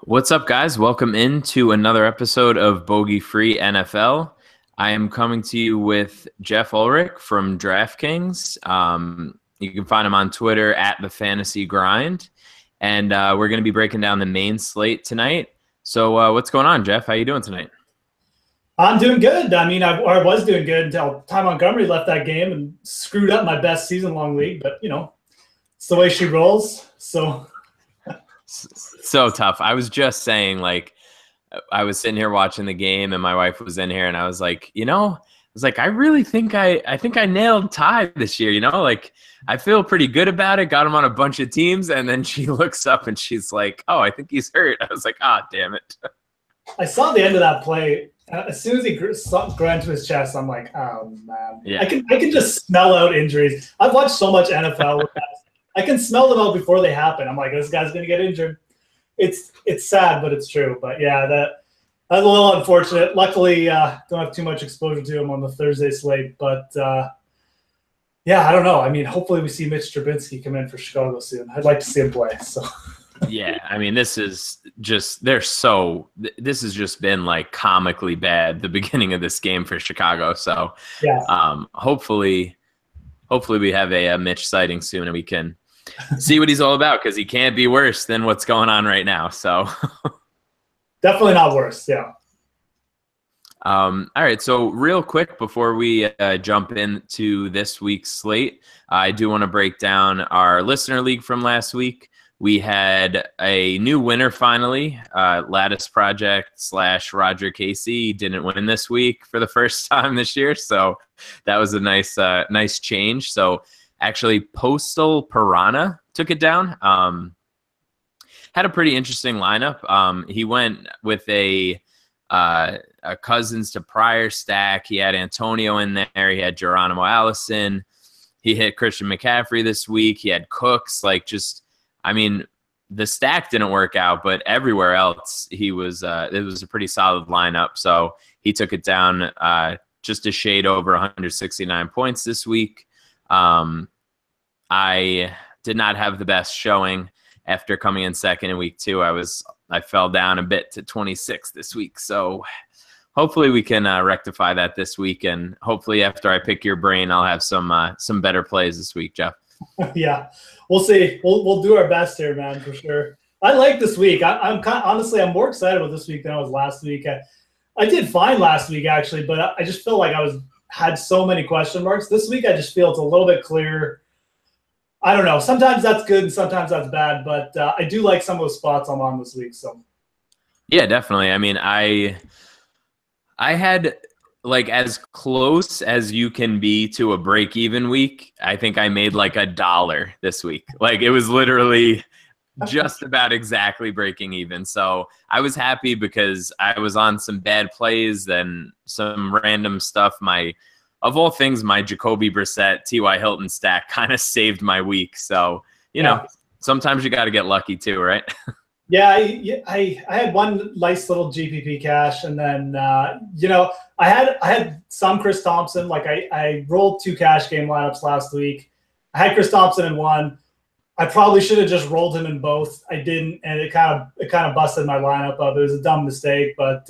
What's up, guys? Welcome into another episode of Bogey Free NFL. I am coming to you with Geoff Ulrich from DraftKings. You can find him on Twitter at the Fantasy Grind, and we're going to be breaking down the main slate tonight. So, what's going on, Geoff? How you doing tonight? I'm doing good. I mean, I was doing good until Ty Montgomery left that game and screwed up my best season-long league. But it's the way she rolls. So tough. I was just saying, I was sitting here watching the game, and my wife was in here, and I was like, I really think I think I nailed Ty this year. I feel pretty good about it. Got him on a bunch of teams, and then she looks up and she's like, "Oh, I think he's hurt." I was like, "Ah, damn it." I saw the end of that play. As soon as he grabbed to his chest, I'm like, "Oh man, yeah." I can just smell out injuries. I've watched so much NFL. I can smell them out before they happen. I'm like, this guy's gonna get injured. It's sad, but it's true. But yeah, that's a little unfortunate. Luckily, don't have too much exposure to him on the Thursday slate. But yeah, I don't know. I mean, hopefully we see Mitch Trubinsky come in for Chicago soon. I'd like to see him play. So. Yeah, I mean, this has just been like comically bad, the beginning of this game for Chicago. So yeah, hopefully we have a Mitch sighting soon and we can see what he's all about, because he can't be worse than what's going on right now. So definitely not worse. Yeah. All right. So real quick before we jump into this week's slate, I do want to break down our listener league from last week. We had a new winner finally. Lattice Project / Roger Casey didn't win this week for the first time this year, so that was a nice change. So actually, Postal Piranha took it down. Had a pretty interesting lineup. He went with a Cousins to Pryor stack. He had Antonio in there. He had Geronimo Allison. He hit Christian McCaffrey this week. He had Cooks. The stack didn't work out, but everywhere else it was a pretty solid lineup. So he took it down just a shade over 169 points this week. I did not have the best showing after coming in second in week 2. I fell down a bit to 26 this week. So hopefully we can rectify that this week, and hopefully after I pick your brain, I'll have some better plays this week, Geoff. Yeah, we'll see. We'll do our best here, man, for sure. I like this week. I'm honestly more excited about this week than I was last week. I did fine last week actually, but I just feel like had so many question marks. This week I just feel it's a little bit clearer. I don't know. Sometimes that's good and sometimes that's bad, but I do like some of those spots I'm on this week. So yeah, definitely. I mean, I had as close as you can be to a break-even week. I think I made $1 this week. It was literally just about exactly breaking even. So I was happy because I was on some bad plays and some random stuff. Of all things, my Jacoby Brissett, T.Y. Hilton stack kind of saved my week. So, sometimes you got to get lucky too, right? Yeah, I had one nice little GPP cash, and then I had some Chris Thompson. I rolled 2 cash game lineups last week. I had Chris Thompson in one. I probably should have just rolled him in both. I didn't, and it kind of busted my lineup up. It was a dumb mistake, but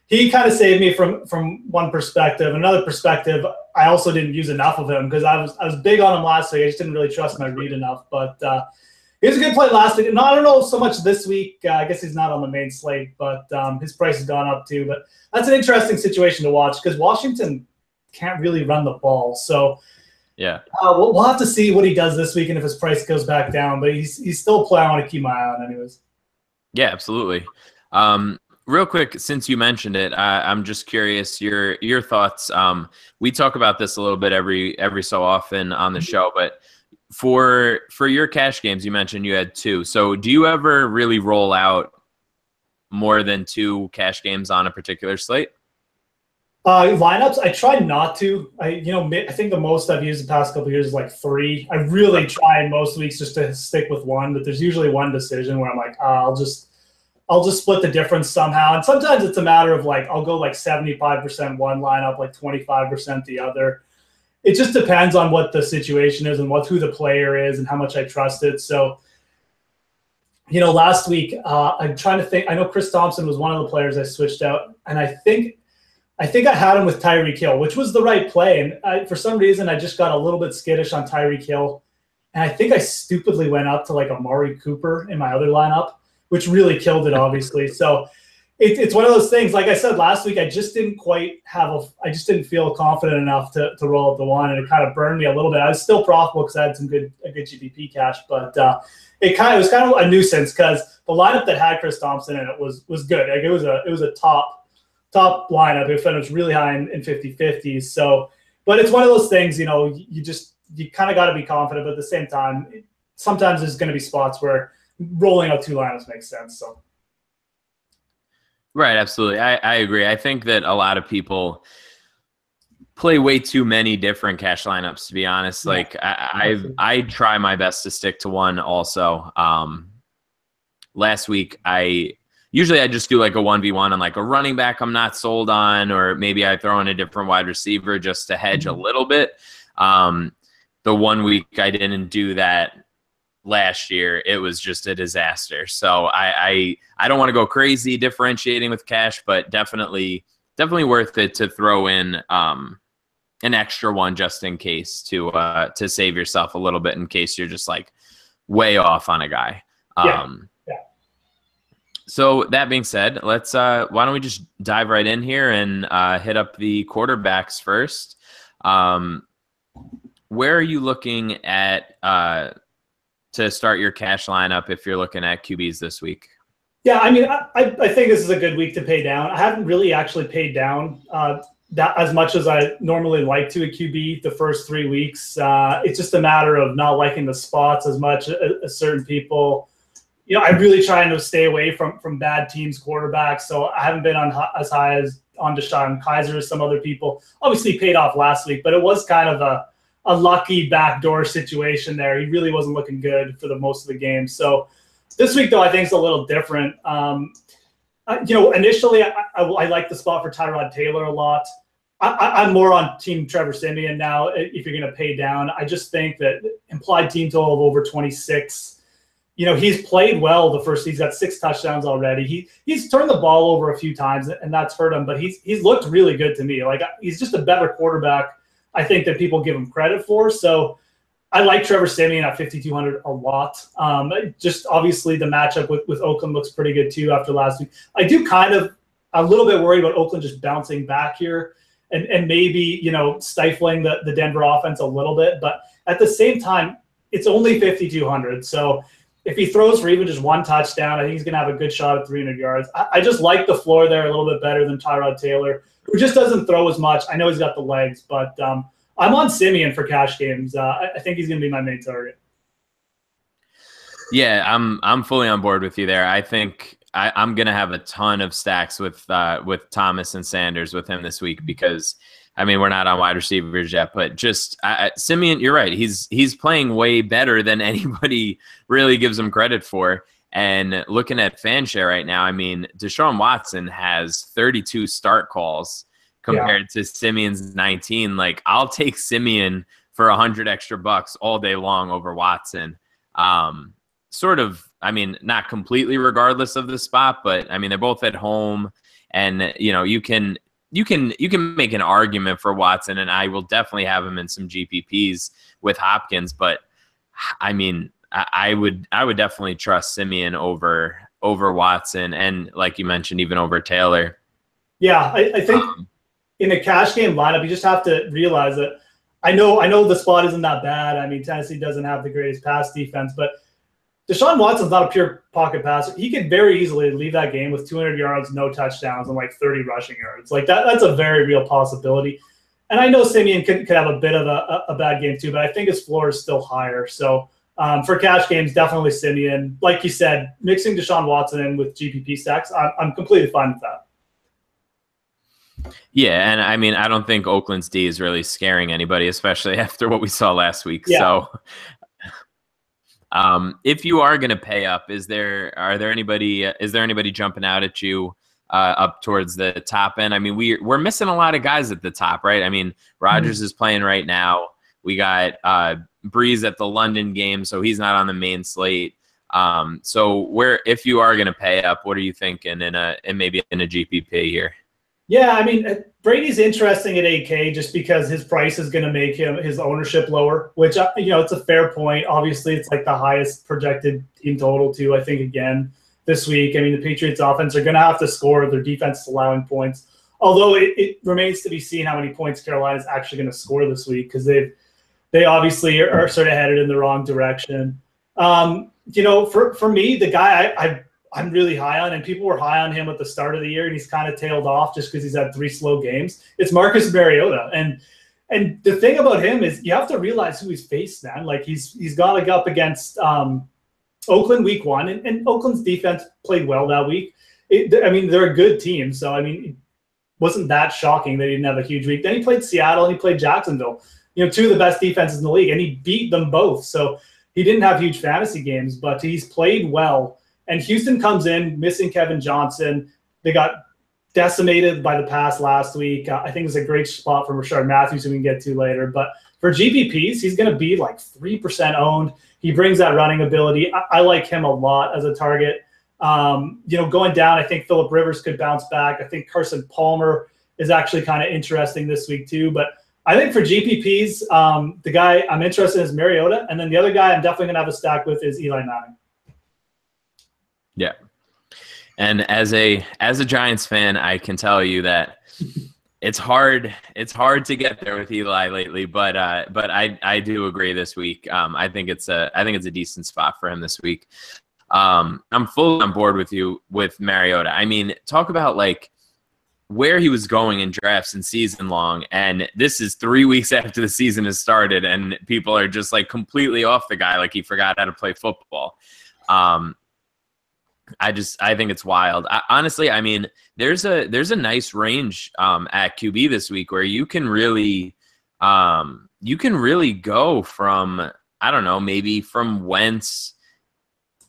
he kind of saved me from one perspective. Another perspective, I also didn't use enough of him because I was big on him last week. I just didn't really trust my read enough, but. He was a good play last week. No, I don't know so much this week. I guess he's not on the main slate, but his price has gone up too. But that's an interesting situation to watch because Washington can't really run the ball. So yeah, we'll have to see what he does this week and if his price goes back down. But he's still a player I want to keep my eye on anyways. Yeah, absolutely. Real quick, since you mentioned it, I'm just curious your thoughts. We talk about this a little bit every so often on the show, but for your cash games, you mentioned you had 2. So do you ever really roll out more than 2 cash games on a particular slate? Lineups, I try not to. I think the most I've used the past couple of years is 3. I really try most weeks just to stick with one, but there's usually one decision where I'm like, I'll just split the difference somehow. And sometimes it's a matter of I'll go 75% one lineup, 25% the other. It just depends on what the situation is and who the player is and how much I trust it. So last week, I'm trying to think. I know Chris Thompson was one of the players I switched out, and I think I had him with Tyreek Hill, which was the right play. And for some reason, I just got a little bit skittish on Tyreek Hill, and I think I stupidly went up to like Amari Cooper in my other lineup, which really killed it, obviously. So it's one of those things. Like I said last week, I just didn't feel confident enough to roll up the one, and it kind of burned me a little bit. I was still profitable because I had a good GPP cash, but it was kind of a nuisance because the lineup that had Chris Thompson in it was good. Like it was a top lineup. It finished really high in 50-50s. So, but it's one of those things, you kind of got to be confident, but at the same time, sometimes there's going to be spots where rolling out two lineups makes sense. So. Right, absolutely. I agree. I think that a lot of people play way too many different cash lineups, to be honest. Yeah. Like I try my best to stick to one also. Last week, I just do like a 1v1 on like a running back I'm not sold on, or maybe I throw in a different wide receiver just to hedge a little bit. The 1 week I didn't do that last year, it was just a disaster. So I don't want to go crazy differentiating with cash, but definitely worth it to throw in an extra one just in case to save yourself a little bit in case you're just like way off on a guy. Yeah. So that being said, let's why don't we just dive right in here and hit up the quarterbacks first. Where are you looking at to start your cash lineup if you're looking at QBs this week? Yeah, I mean, I think this is a good week to pay down. I haven't really actually paid down that as much as I normally like to a QB the first 3 weeks. It's just a matter of not liking the spots as much as certain people. I'm really trying to stay away from bad teams' quarterbacks, so I haven't been as high as on Deshaun Kaiser as some other people. Obviously paid off last week, but it was kind of a lucky backdoor situation there. He really wasn't looking good for the most of the game. So this week, though, I think it's a little different. Initially, I like the spot for Tyrod Taylor a lot. I'm more on Team Trevor Siemian now if you're going to pay down. I just think that implied team total of over 26. He's played well he's got 6 touchdowns already. He's turned the ball over a few times, and that's hurt him, but he's looked really good to me. Like, he's just a better quarterback, I think, that people give him credit for. So I like Trevor Siemian at 5,200 a lot. Just obviously the matchup with Oakland looks pretty good too after last week. I do kind of a little bit worried about Oakland just bouncing back here and maybe, stifling the Denver offense a little bit. But at the same time, it's only 5,200. So if he throws for even just one touchdown, I think he's going to have a good shot at 300 yards. I just like the floor there a little bit better than Tyrod Taylor, who just doesn't throw as much. I know he's got the legs, but I'm on Siemian for cash games. I think he's going to be my main target. Yeah, I'm fully on board with you there. I think I'm going to have a ton of stacks with Thomas and Sanders with him this week because, I mean, we're not on wide receivers yet, but just Siemian, you're right. He's playing way better than anybody really gives him credit for. And looking at FanShare right now, I mean, Deshaun Watson has 32 start calls compared to Siemian's 19. Like, I'll take Siemian for $100 extra all day long over Watson. Sort of, I mean, not completely regardless of the spot, but I mean, they're both at home, and you can make an argument for Watson, and I will definitely have him in some GPPs with Hopkins. But I mean, I would definitely trust Siemian over Watson, and like you mentioned, even over Taylor. Yeah, I think in a cash game lineup, you just have to realize that I know the spot isn't that bad. I mean, Tennessee doesn't have the greatest pass defense, but Deshaun Watson's not a pure pocket passer. He could very easily leave that game with 200 yards, no touchdowns, and like 30 rushing yards. Like that's a very real possibility. And I know Siemian could have a bit of a bad game too, but I think his floor is still higher. So for cash games, definitely Siemian. Like you said, mixing Deshaun Watson in with GPP stacks, I'm completely fine with that. Yeah, and I mean, I don't think Oakland's D is really scaring anybody, especially after what we saw last week. Yeah. So if you are going to pay up, is there anybody jumping out at you up towards the top end? I mean, we're missing a lot of guys at the top, right? I mean, Rodgers is playing right now. We got Breeze at the London game, so he's not on the main slate. So if you are going to pay up, what are you thinking maybe in a GPP here? Yeah, I mean, Brady's interesting at 8K just because his price is going to make his ownership lower, which, it's a fair point. Obviously, it's like the highest projected team total too, I think, again, this week. I mean, the Patriots offense are going to have to score. Their defense is allowing points. Although it remains to be seen how many points Carolina is actually going to score this week because they obviously are sort of headed in the wrong direction. For me, the guy I'm really high on, and people were high on him at the start of the year, and he's kind of tailed off just because he's had 3 slow games. It's Marcus Mariota, and the thing about him is you have to realize who he's faced, man. Like he's gone up against Oakland week 1, and Oakland's defense played well that week. They're a good team, so it wasn't that shocking that he didn't have a huge week. Then he played Seattle and he played Jacksonville, 2 of the best defenses in the league, and he beat them both. So he didn't have huge fantasy games, but he's played well. And Houston comes in missing Kevin Johnson. They got decimated by the pass last week. I think it's a great spot for Rashard Matthews, who we can get to later. But for GPPs, he's going to be like 3% owned. He brings that running ability. I like him a lot as a target. Going down, I think Phillip Rivers could bounce back. I think Carson Palmer is actually kind of interesting this week too. But I think for GPPs, the guy I'm interested in is Mariota. And then the other guy I'm definitely going to have a stack with is Eli Manning. Yeah. And as a Giants fan, I can tell you that it's hard to get there with Eli lately, but I do agree this week. I think it's a decent spot for him this week. I'm fully on board with you with Mariota. I mean, talk about like where he was going in drafts and season long, and this is 3 weeks after the season has started, and people are just like completely off the guy, like he forgot how to play football. I think it's wild. Honestly, there's a nice range at QB this week where you can really go from, I don't know, maybe from Wentz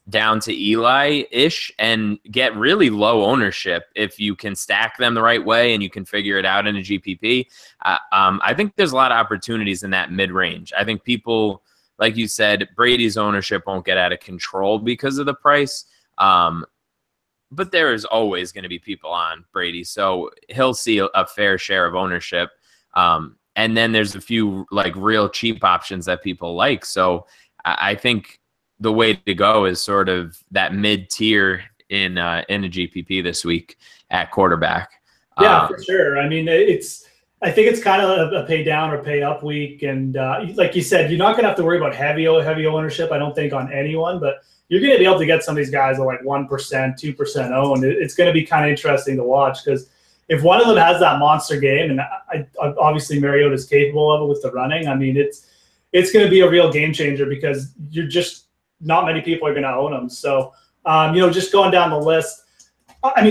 down to Eli-ish and get really low ownership if you can stack them the right way and you can figure it out in a GPP. I think there's a lot of opportunities in that mid-range. I think people, like you said, Brady's ownership won't get out of control because of the price. But there is always going to be people on Brady, so he'll see a fair share of ownership. And then there's a few like real cheap options that people like. So I think the way to go is sort of that mid tier in a GPP this week at quarterback. Yeah, for sure. I think it's kind of a pay down or pay up week. And like you said, you're not going to have to worry about heavy ownership, I don't think, on anyone, but you're going to be able to get some of these guys at like 1%, 2% owned. It's going to be kind of interesting to watch because if one of them has that monster game, and obviously Mariota is capable of it with the running, it's going to be a real game changer because you're just not many people are going to own them. So, just going down the list,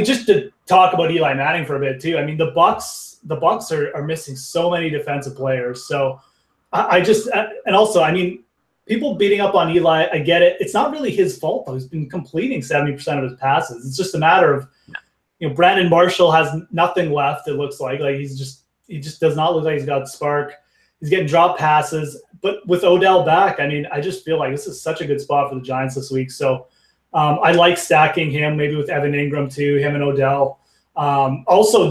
just to talk about Eli Manning for a bit too. The Bucks are missing so many defensive players. So people beating up on Eli, I get it. It's not really his fault, though. He's been completing 70% of his passes. It's just a matter of, Brandon Marshall has nothing left, it looks like. He just does not look like he's got spark. He's getting drop passes. But with Odell back, I just feel like this is such a good spot for the Giants this week. So I like stacking him maybe with Evan Ingram too, him and Odell. Also,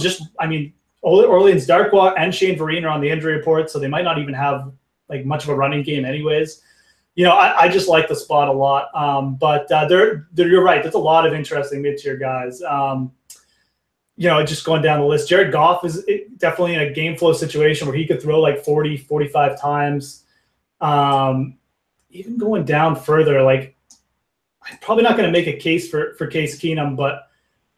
Orleans Darkwa and Shane Vereen are on the injury report, so they might not even have like much of a running game anyways. I just like the spot a lot. But you're right. There's a lot of interesting mid-tier guys. Just going down the list, Jared Goff is definitely in a game flow situation where he could throw like 40, 45 times. Even going down further, like I'm probably not going to make a case for Case Keenum, but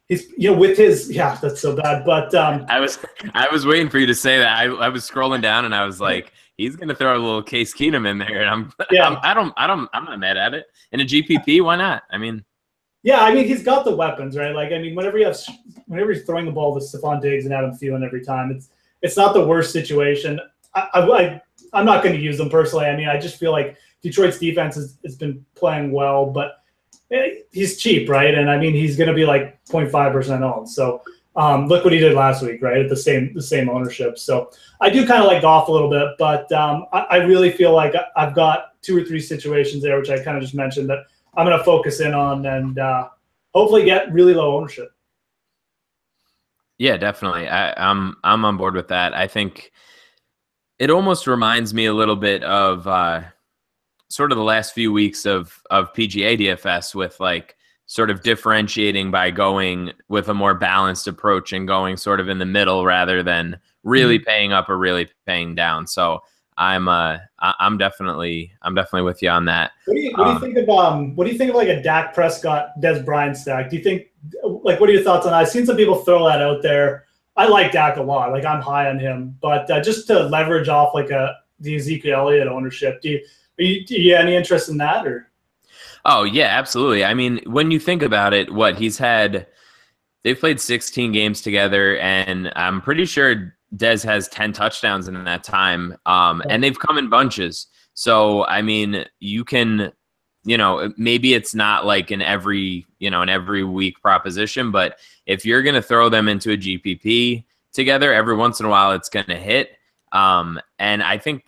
he's, with his, that's so bad. But I was waiting for you to say that. I was scrolling down and I was like, he's going to throw a little Case Keenum in there, and I'm not mad at it. In a GPP, why not? He's got the weapons, right? Whenever he's throwing the ball to Stephon Diggs and Adam Thielen every time, it's not the worst situation. I'm not going to use them personally. I just feel like Detroit's defense has been playing well, but he's cheap, right? And he's going to be like 0.5% owned. So look what he did last week, right? At the same ownership. So I do kind of like Goff a little bit, but I really feel like I've got 2 or 3 situations there, which I kind of just mentioned, that I'm going to focus in on and hopefully get really low ownership. Yeah, definitely. I'm on board with that. I think it almost reminds me a little bit of sort of the last few weeks of PGA DFS with like sort of differentiating by going with a more balanced approach and going sort of in the middle rather than really paying up or really paying down. So I'm definitely with you on that. What do you think of like a Dak Prescott, Des Bryant stack? Do you think, like, what are your thoughts on that? I've seen some people throw that out there. I like Dak a lot. Like, I'm high on him, but just to leverage off like the Ezekiel Elliott ownership, do you have any interest in that? Or? Oh yeah, absolutely. I mean, when you think about it, they've played 16 games together, and I'm pretty sure Dez has 10 touchdowns in that time. And they've come in bunches. So, I mean, you can, maybe it's not like an every week proposition, but if you're going to throw them into a GPP together every once in a while, it's going to hit. And I think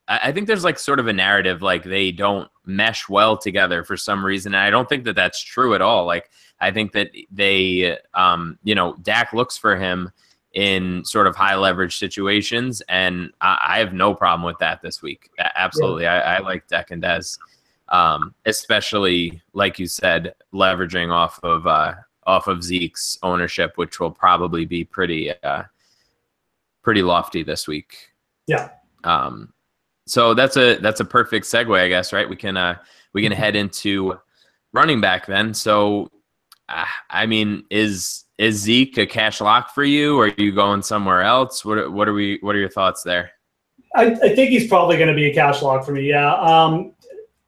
I think there's like sort of a narrative like they don't mesh well together for some reason. And I don't think that that's true at all. Like, I think that they, Dak looks for him in sort of high leverage situations, and I have no problem with that this week. Absolutely. Yeah. I like Dak and Dez, especially like you said, leveraging off of Zeke's ownership, which will probably be pretty lofty this week. Yeah. So that's a perfect segue, I guess, right? We can head into running back then. So, I mean, is Zeke a cash lock for you, or are you going somewhere else? What are your thoughts there? I think he's probably going to be a cash lock for me. Yeah.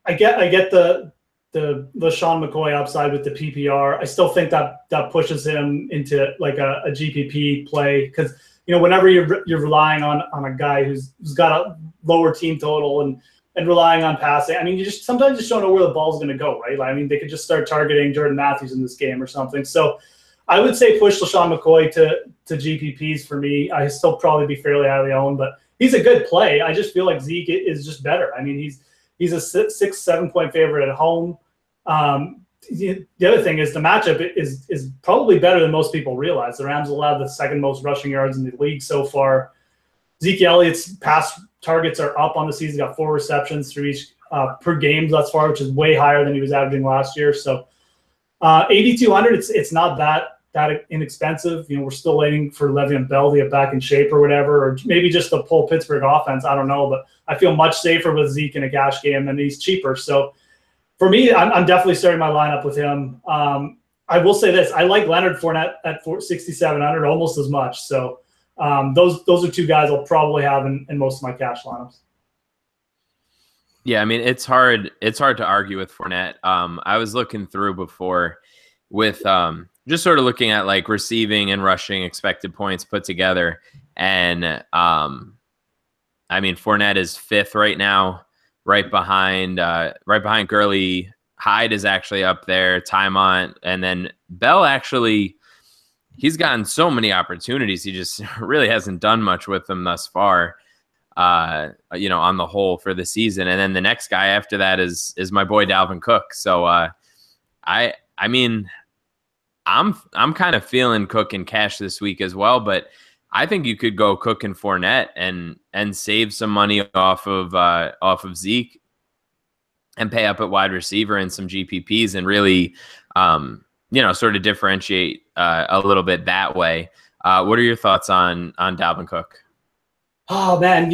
I get the LeSean McCoy upside with the PPR. I still think that pushes him into like a GPP play, because whenever you're relying on a guy who's got a lower team total and relying on passing, I mean, you sometimes just don't know where the ball's going to go, right? I mean, they could just start targeting Jordan Matthews in this game or something. So I would say push LeSean McCoy to GPPs for me. I still probably be fairly highly owned, but he's a good play. I just feel like Zeke is just better. I mean, he's a 6-7 point favorite at home. The other thing is the matchup is probably better than most people realize. The Rams allowed the second most rushing yards in the league so far. Zeke Elliott's pass targets are up on the season. Got 4 receptions through each per game thus far, which is way higher than he was averaging last year. So 8,200, it's not that inexpensive. We're still waiting for Le'Veon Bell to get back in shape or whatever, or maybe just to pull Pittsburgh offense. I don't know, but I feel much safer with Zeke in a cash game, and he's cheaper. So for me, I'm definitely starting my lineup with him. I will say this: I like Leonard Fournette at 6,700 almost as much. So those are two guys I'll probably have in most of my cash lineups. Yeah, I mean, it's hard to argue with Fournette. I was looking through before with just sort of looking at like receiving and rushing expected points put together, and I mean, Fournette is 5th right now, right behind Gurley. Hyde is actually up there, Tymont, and then Bell actually, he's gotten so many opportunities. He just really hasn't done much with them thus far, on the whole for the season. And then the next guy after that is my boy Dalvin Cook. So I mean, I'm kind of feeling Cook in cash this week as well, but I think you could go Cook and Fournette and save some money off of Zeke and pay up at wide receiver and some GPPs and really, sort of differentiate a little bit that way. What are your thoughts on Dalvin Cook? Oh man,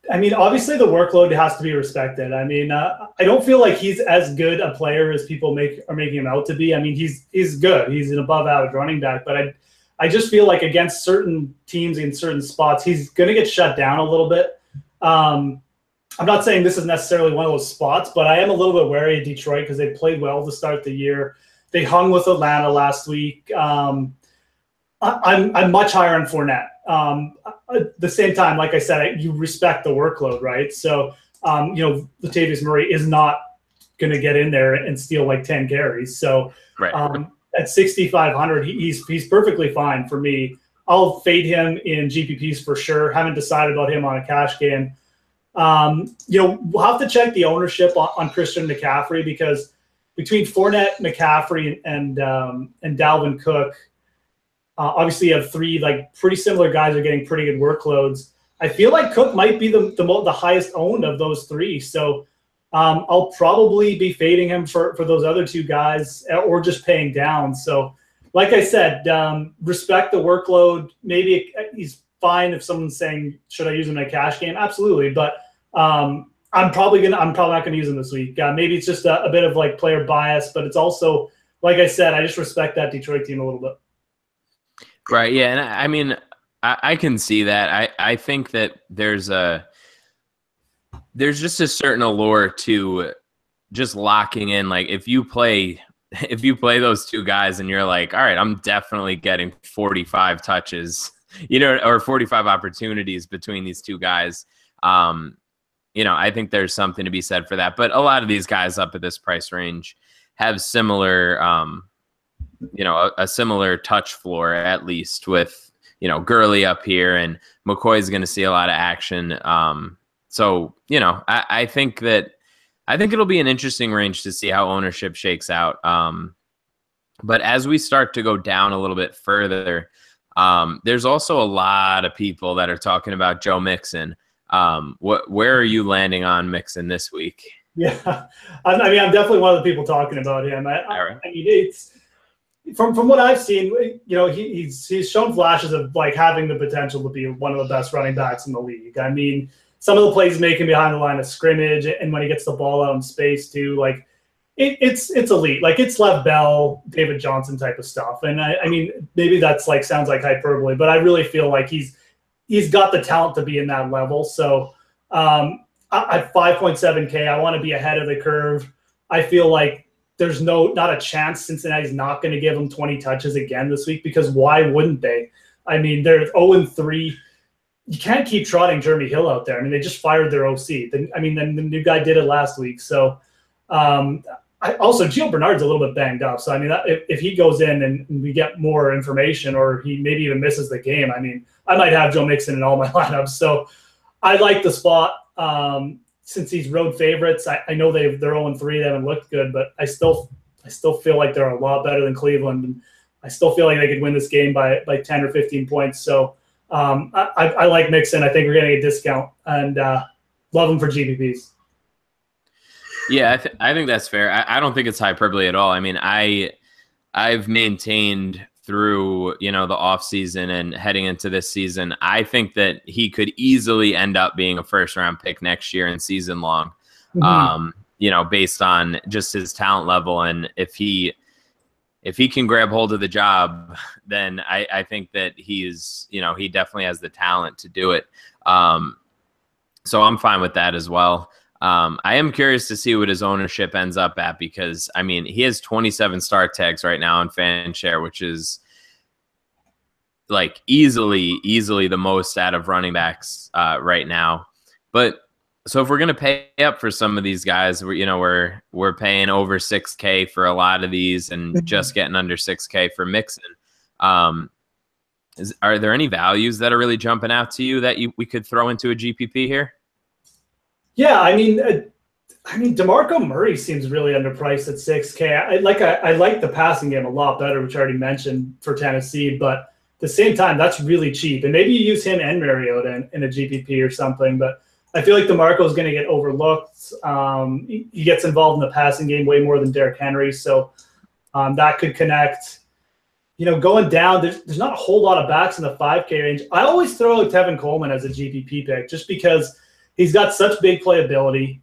I mean, obviously the workload has to be respected. I mean, I don't feel like he's as good a player as people are making him out to be. I mean, he's good. He's an above average running back, but I just feel like against certain teams in certain spots, he's going to get shut down a little bit. I'm not saying this is necessarily one of those spots, but I am a little bit wary of Detroit because they played well to start the year. They hung with Atlanta last week. I'm much higher on Fournette. At the same time, like I said, you respect the workload, right? So, Latavius Murray is not going to get in there and steal like 10 carries. So, right. At 6,500, he's perfectly fine for me. I'll fade him in GPPs for sure. Haven't decided about him on a cash game. We'll have to check the ownership on Christian McCaffrey, because between Fournette, McCaffrey, and Dalvin Cook, obviously you have three like pretty similar guys are getting pretty good workloads. I feel like Cook might be the highest owned of those three. So I'll probably be fading him for those other two guys, or just paying down. So like I said, respect the workload. Maybe he's fine if someone's saying, should I use him in a cash game? Absolutely. But I'm probably not going to use him this week. Maybe it's just a bit of like player bias, but it's also, like I said, I just respect that Detroit team a little bit. Right. Yeah. And I mean, I can see that. I think that there's just a certain allure to just locking in. Like if you play those two guys and you're like, all right, I'm definitely getting 45 touches, or 45 opportunities between these two guys. I think there's something to be said for that. But a lot of these guys up at this price range have similar, a similar touch floor, at least with, Gurley up here, and McCoy's going to see a lot of action. So, I think it'll be an interesting range to see how ownership shakes out. But as we start to go down a little bit further, there's also a lot of people that are talking about Joe Mixon. Where are you landing on Mixon this week? Yeah, I'm definitely one of the people talking about him. I mean, it's from what I've seen, he's shown flashes of like having the potential to be one of the best running backs in the league. I mean, some of the plays he's making behind the line of scrimmage, and when he gets the ball out in space too, like it's elite. Like it's Lev Bell, David Johnson type of stuff. And I mean, maybe that's like sounds like hyperbole, but I really feel like he's got the talent to be in that level. So at 5.7K, I want to be ahead of the curve. I feel like there's not a chance Cincinnati's not going to give him 20 touches again this week, because why wouldn't they? I mean, they're 0-3. You can't keep trotting Jeremy Hill out there. I mean, they just fired their OC. Then the new guy did it last week. So also Gio Bernard's a little bit banged up. So I mean, if he goes in and we get more information, or he maybe even misses the game, I mean, I might have Joe Mixon in all my lineups. So I like the spot. Since these road favorites, I know they're 0-3. They haven't looked good, but I still feel like they're a lot better than Cleveland, and I still feel like they could win this game by 10 or 15 points. So I like Mixon. I think we're getting a discount, and love him for GPPs. Yeah, I think that's fair. I don't think it's hyperbole at all. I mean, I've maintained through, the offseason and heading into this season, I think that he could easily end up being a first-round pick next year and season long, based on just his talent level. And if he can grab hold of the job, then I think that he definitely has the talent to do it. So I'm fine with that as well. I am curious to see what his ownership ends up at, because I mean, he has 27 start tags right now on FanShare, which is like easily the most out of running backs right now. But so if we're going to pay up for some of these guys, we're paying over 6K for a lot of these, and just getting under 6K for Mixon. Are there any values that are really jumping out to you that we could throw into a GPP here? Yeah, I mean, DeMarco Murray seems really underpriced at 6K. I like the passing game a lot better, which I already mentioned for Tennessee, but at the same time, that's really cheap. And maybe you use him and Mariota in a GPP or something, but I feel like DeMarco is going to get overlooked. He gets involved in the passing game way more than Derrick Henry, so that could connect. Going down, there's not a whole lot of backs in the 5K range. I always throw out Tevin Coleman as a GPP pick, just because he's got such big playability,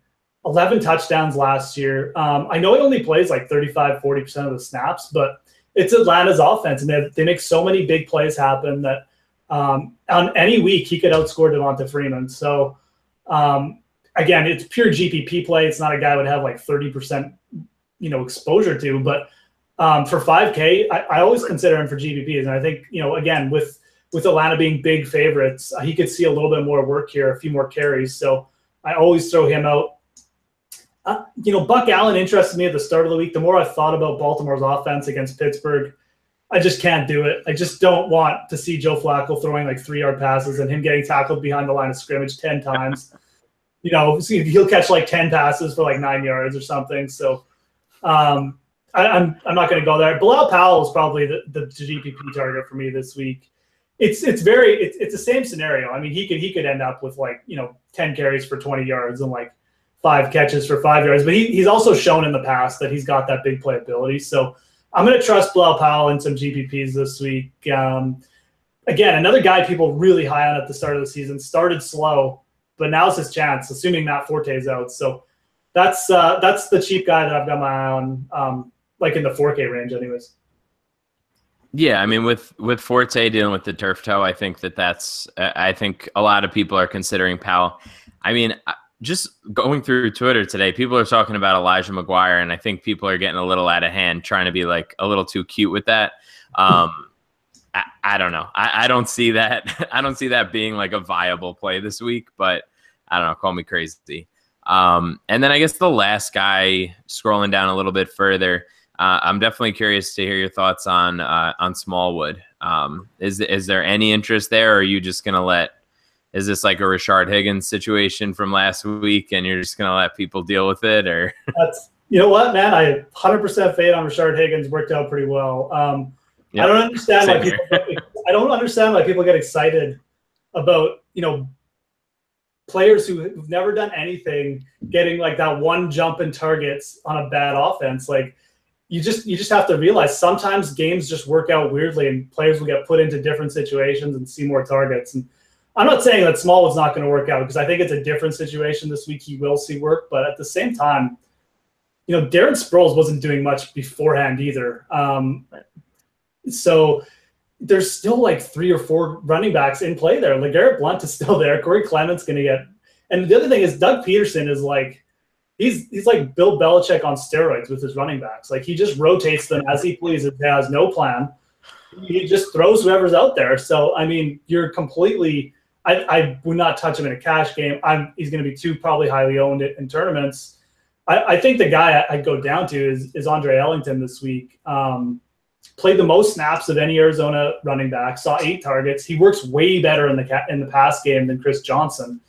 11 touchdowns last year. I know he only plays like 35-40% of the snaps, but it's Atlanta's offense, and they make so many big plays happen that on any week he could outscore Devonta Freeman. So, again, it's pure GPP play. It's not a guy would have like 30%, exposure to. But for 5K, I always consider him for GPPs. And I think, again, with Atlanta being big favorites, he could see a little bit more work here, a few more carries. So I always throw him out. Buck Allen interested me at the start of the week. The more I've thought about Baltimore's offense against Pittsburgh, I just can't do it. I just don't want to see Joe Flacco throwing like 3-yard passes and him getting tackled behind the line of scrimmage 10 times. he'll catch like 10 passes for like 9 yards or something. So I'm not going to go there. Bilal Powell is probably the GPP target for me this week. It's the same scenario. I mean, he could end up with 10 carries for 20 yards and like 5 catches for 5 yards. But he's also shown in the past that he's got that big playability. So I'm going to trust Bilal Powell in some GPPs this week. Again, another guy people really high on at the start of the season, started slow, but now's his chance, assuming Matt Forte is out. So that's the cheap guy that I've got my eye on, like in the 4K range anyways. Yeah, I mean, with Forte dealing with the turf toe, I think I think a lot of people are considering Powell. I mean, just going through Twitter today, people are talking about Elijah McGuire, and I think people are getting a little out of hand, trying to be like a little too cute with that. I don't know. I don't see that. I don't see that being like a viable play this week, but I don't know. Call me crazy. And then I guess the last guy, scrolling down a little bit further, I'm definitely curious to hear your thoughts on Smallwood. Is there any interest there, or are you just gonna is this like a Rashard Higgins situation from last week, and you're just gonna let people deal with it, or? You know what, man? I 100% fade on Rashard Higgins. Worked out pretty well. Yep. I don't understand why people get excited about players who've never done anything getting like that one jump in targets on a bad offense. Like you just have to realize sometimes games just work out weirdly, and players will get put into different situations and see more targets. And I'm not saying that Smallwood's not going to work out, because I think it's a different situation this week. He will see work, but at the same time, Darren Sproles wasn't doing much beforehand either. So there's still like 3 or 4 running backs in play there. LeGarrette Blount is still there. Corey Clement's going to get – and the other thing is Doug Peterson is like – he's like Bill Belichick on steroids with his running backs. Like he just rotates them as he pleases. He has no plan. He just throws whoever's out there. So, I mean, you're completely – I would not touch him in a cash game. He's going to be too probably highly owned in tournaments. I think the guy I'd go down to is Andre Ellington this week. Played the most snaps of any Arizona running back, saw 8 targets. He works way better in the pass game than Chris Johnson.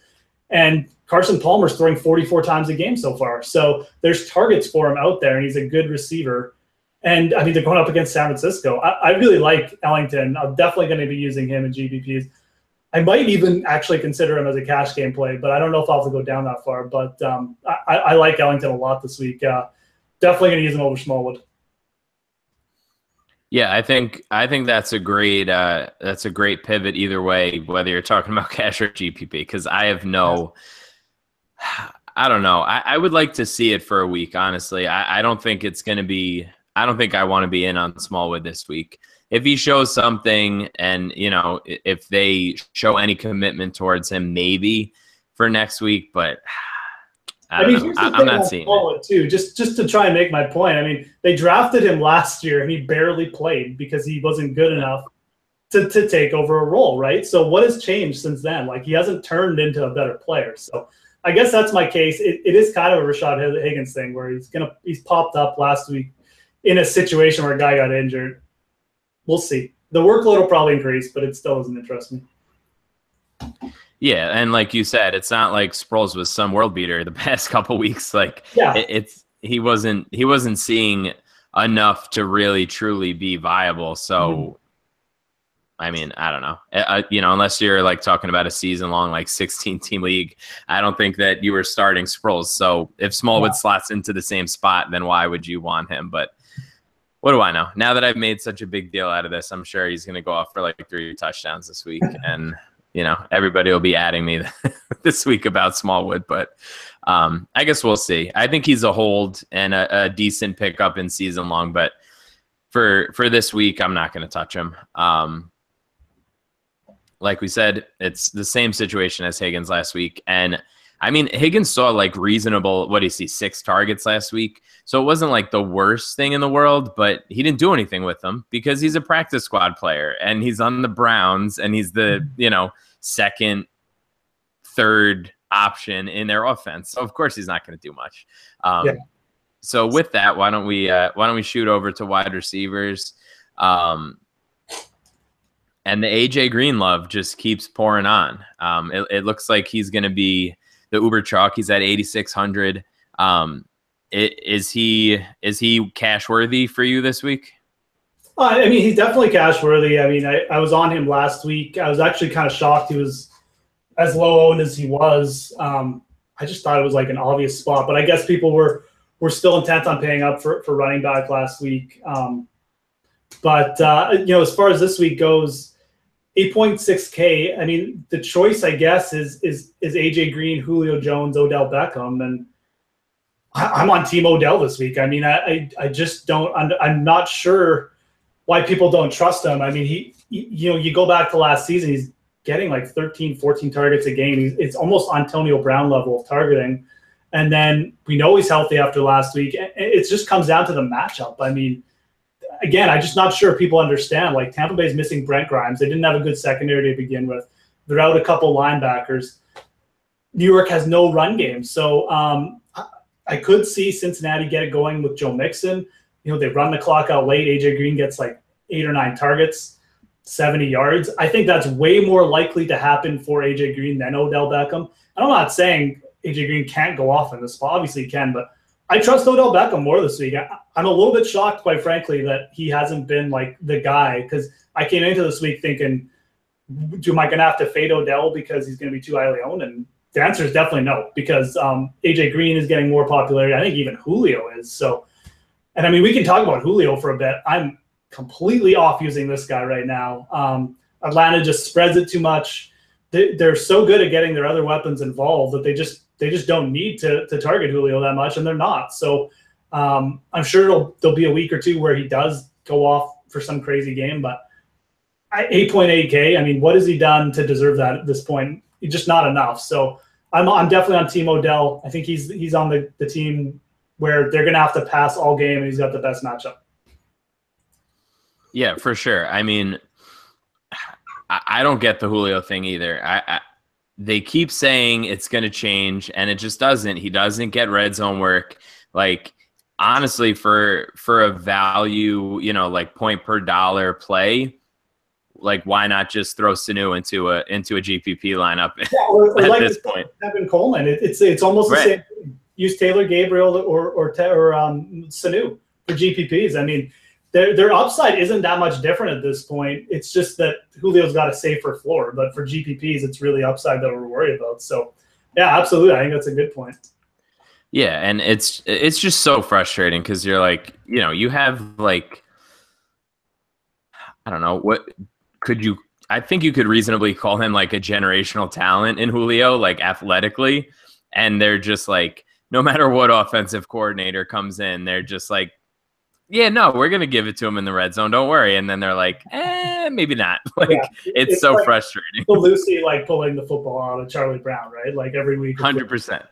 And Carson Palmer's throwing 44 times a game so far. So there's targets for him out there, and he's a good receiver. And, I mean, they're going up against San Francisco. I really like Ellington. I'm definitely going to be using him in GPPs. I might even actually consider him as a cash game play, but I don't know if I'll have to go down that far. But I like Ellington a lot this week. Definitely going to use him over Smallwood. Yeah, I think that's a great pivot either way, whether you're talking about cash or GPP, because I have I don't know. I would like to see it for a week, honestly. I don't think it's going to be – I don't think I want to be in on Smallwood this week. If he shows something and, if they show any commitment towards him, maybe for next week, but – I mean, I'm not seeing it too. Just to try and make my point. I mean, they drafted him last year and he barely played because he wasn't good enough to take over a role, right? So what has changed since then? Like he hasn't turned into a better player. So I guess that's my case. It is kind of a Rashad Higgins thing where he's popped up last week in a situation where a guy got injured. We'll see. The workload will probably increase, but it still doesn't interest me. Yeah, and like you said, it's not like Sproles was some world beater the past couple weeks. Like, yeah, he wasn't seeing enough to really truly be viable. So, I mean, I don't know. Unless you're like talking about a season-long like 16-team league, I don't think that you were starting Sproles. So if Smallwood slots into the same spot, then why would you want him? But what do I know? Now that I've made such a big deal out of this, I'm sure he's going to go off for like 3 touchdowns this week, and everybody will be adding me this week about Smallwood, but I guess we'll see. I think he's a hold and a decent pickup in season long, but for this week, I'm not going to touch him. Like we said, it's the same situation as Higgins last week. And I mean, Higgins saw like reasonable, 6 targets last week. So it wasn't like the worst thing in the world, but he didn't do anything with them because he's a practice squad player and he's on the Browns and he's the, second, third option in their offense. So of course he's not going to do much. So with that, why don't we shoot over to wide receivers? And the AJ Green love just keeps pouring on. It looks like he's going to be the Uber chalk. He's at 8,600. Is he cash worthy for you this week? I mean, he's definitely cash worthy. I mean, I was on him last week. I was actually kind of shocked he was as low owned as he was. I just thought it was like an obvious spot, but I guess people were still intent on paying up for running back last week. But as far as this week goes, 8.6K. I mean, the choice, I guess, is AJ Green, Julio Jones, Odell Beckham, and I'm on Team Odell this week. I mean, I just don't. I'm not sure why people don't trust him. I mean, you go back to last season, he's getting like 13, 14 targets a game. It's almost Antonio Brown level of targeting. And then we know he's healthy after last week. It just comes down to the matchup. I mean, again, I'm just not sure people understand. Like, Tampa Bay's missing Brent Grimes. They didn't have a good secondary to begin with. They're out a couple linebackers. New York has no run game. So I could see Cincinnati get it going with Joe Mixon. They run the clock out late. AJ Green gets like 8 or 9 targets, 70 yards. I think that's way more likely to happen for AJ Green than Odell Beckham. And I'm not saying AJ Green can't go off in this spot. Obviously he can, but I trust Odell Beckham more this week. I'm a little bit shocked, quite frankly, that he hasn't been like the guy, because I came into this week thinking, am I going to have to fade Odell because he's going to be too highly owned? And the answer is definitely no, because AJ Green is getting more popularity. I think even Julio is. So, and I mean, we can talk about Julio for a bit. I'm completely off using this guy right now. Atlanta just spreads it too much. They're so good at getting their other weapons involved that they just don't need to target Julio that much, and they're not. So I'm sure there'll be a week or two where he does go off for some crazy game, but 8.8K, I mean, what has he done to deserve that at this point? Just not enough. So I'm definitely on Team Odell. I think he's on the team where they're going to have to pass all game, and he's got the best matchup. Yeah, for sure. I mean, I don't get the Julio thing either. They keep saying it's going to change, and it just doesn't. He doesn't get red zone work. Like, honestly, for a value, like point per dollar play, like, why not just throw Sanu into a GPP lineup at like this point? Evan Coleman, it's almost the same. Use Taylor Gabriel or Sanu for GPPs. I mean, their upside isn't that much different at this point. It's just that Julio's got a safer floor, but for GPPs, it's really upside that we're worried about. So, yeah, absolutely, I think that's a good point. Yeah, and it's just so frustrating because you're like, you have like, I don't know, what could you? I think you could reasonably call him like a generational talent in Julio, like athletically, and they're just like, no matter what offensive coordinator comes in, they're just like, yeah, no, we're going to give it to him in the red zone. Don't worry. And then they're like, maybe not. Like, yeah, it's so like frustrating. Lucy, like, pulling the football out of Charlie Brown, right? Like, every week. 100%.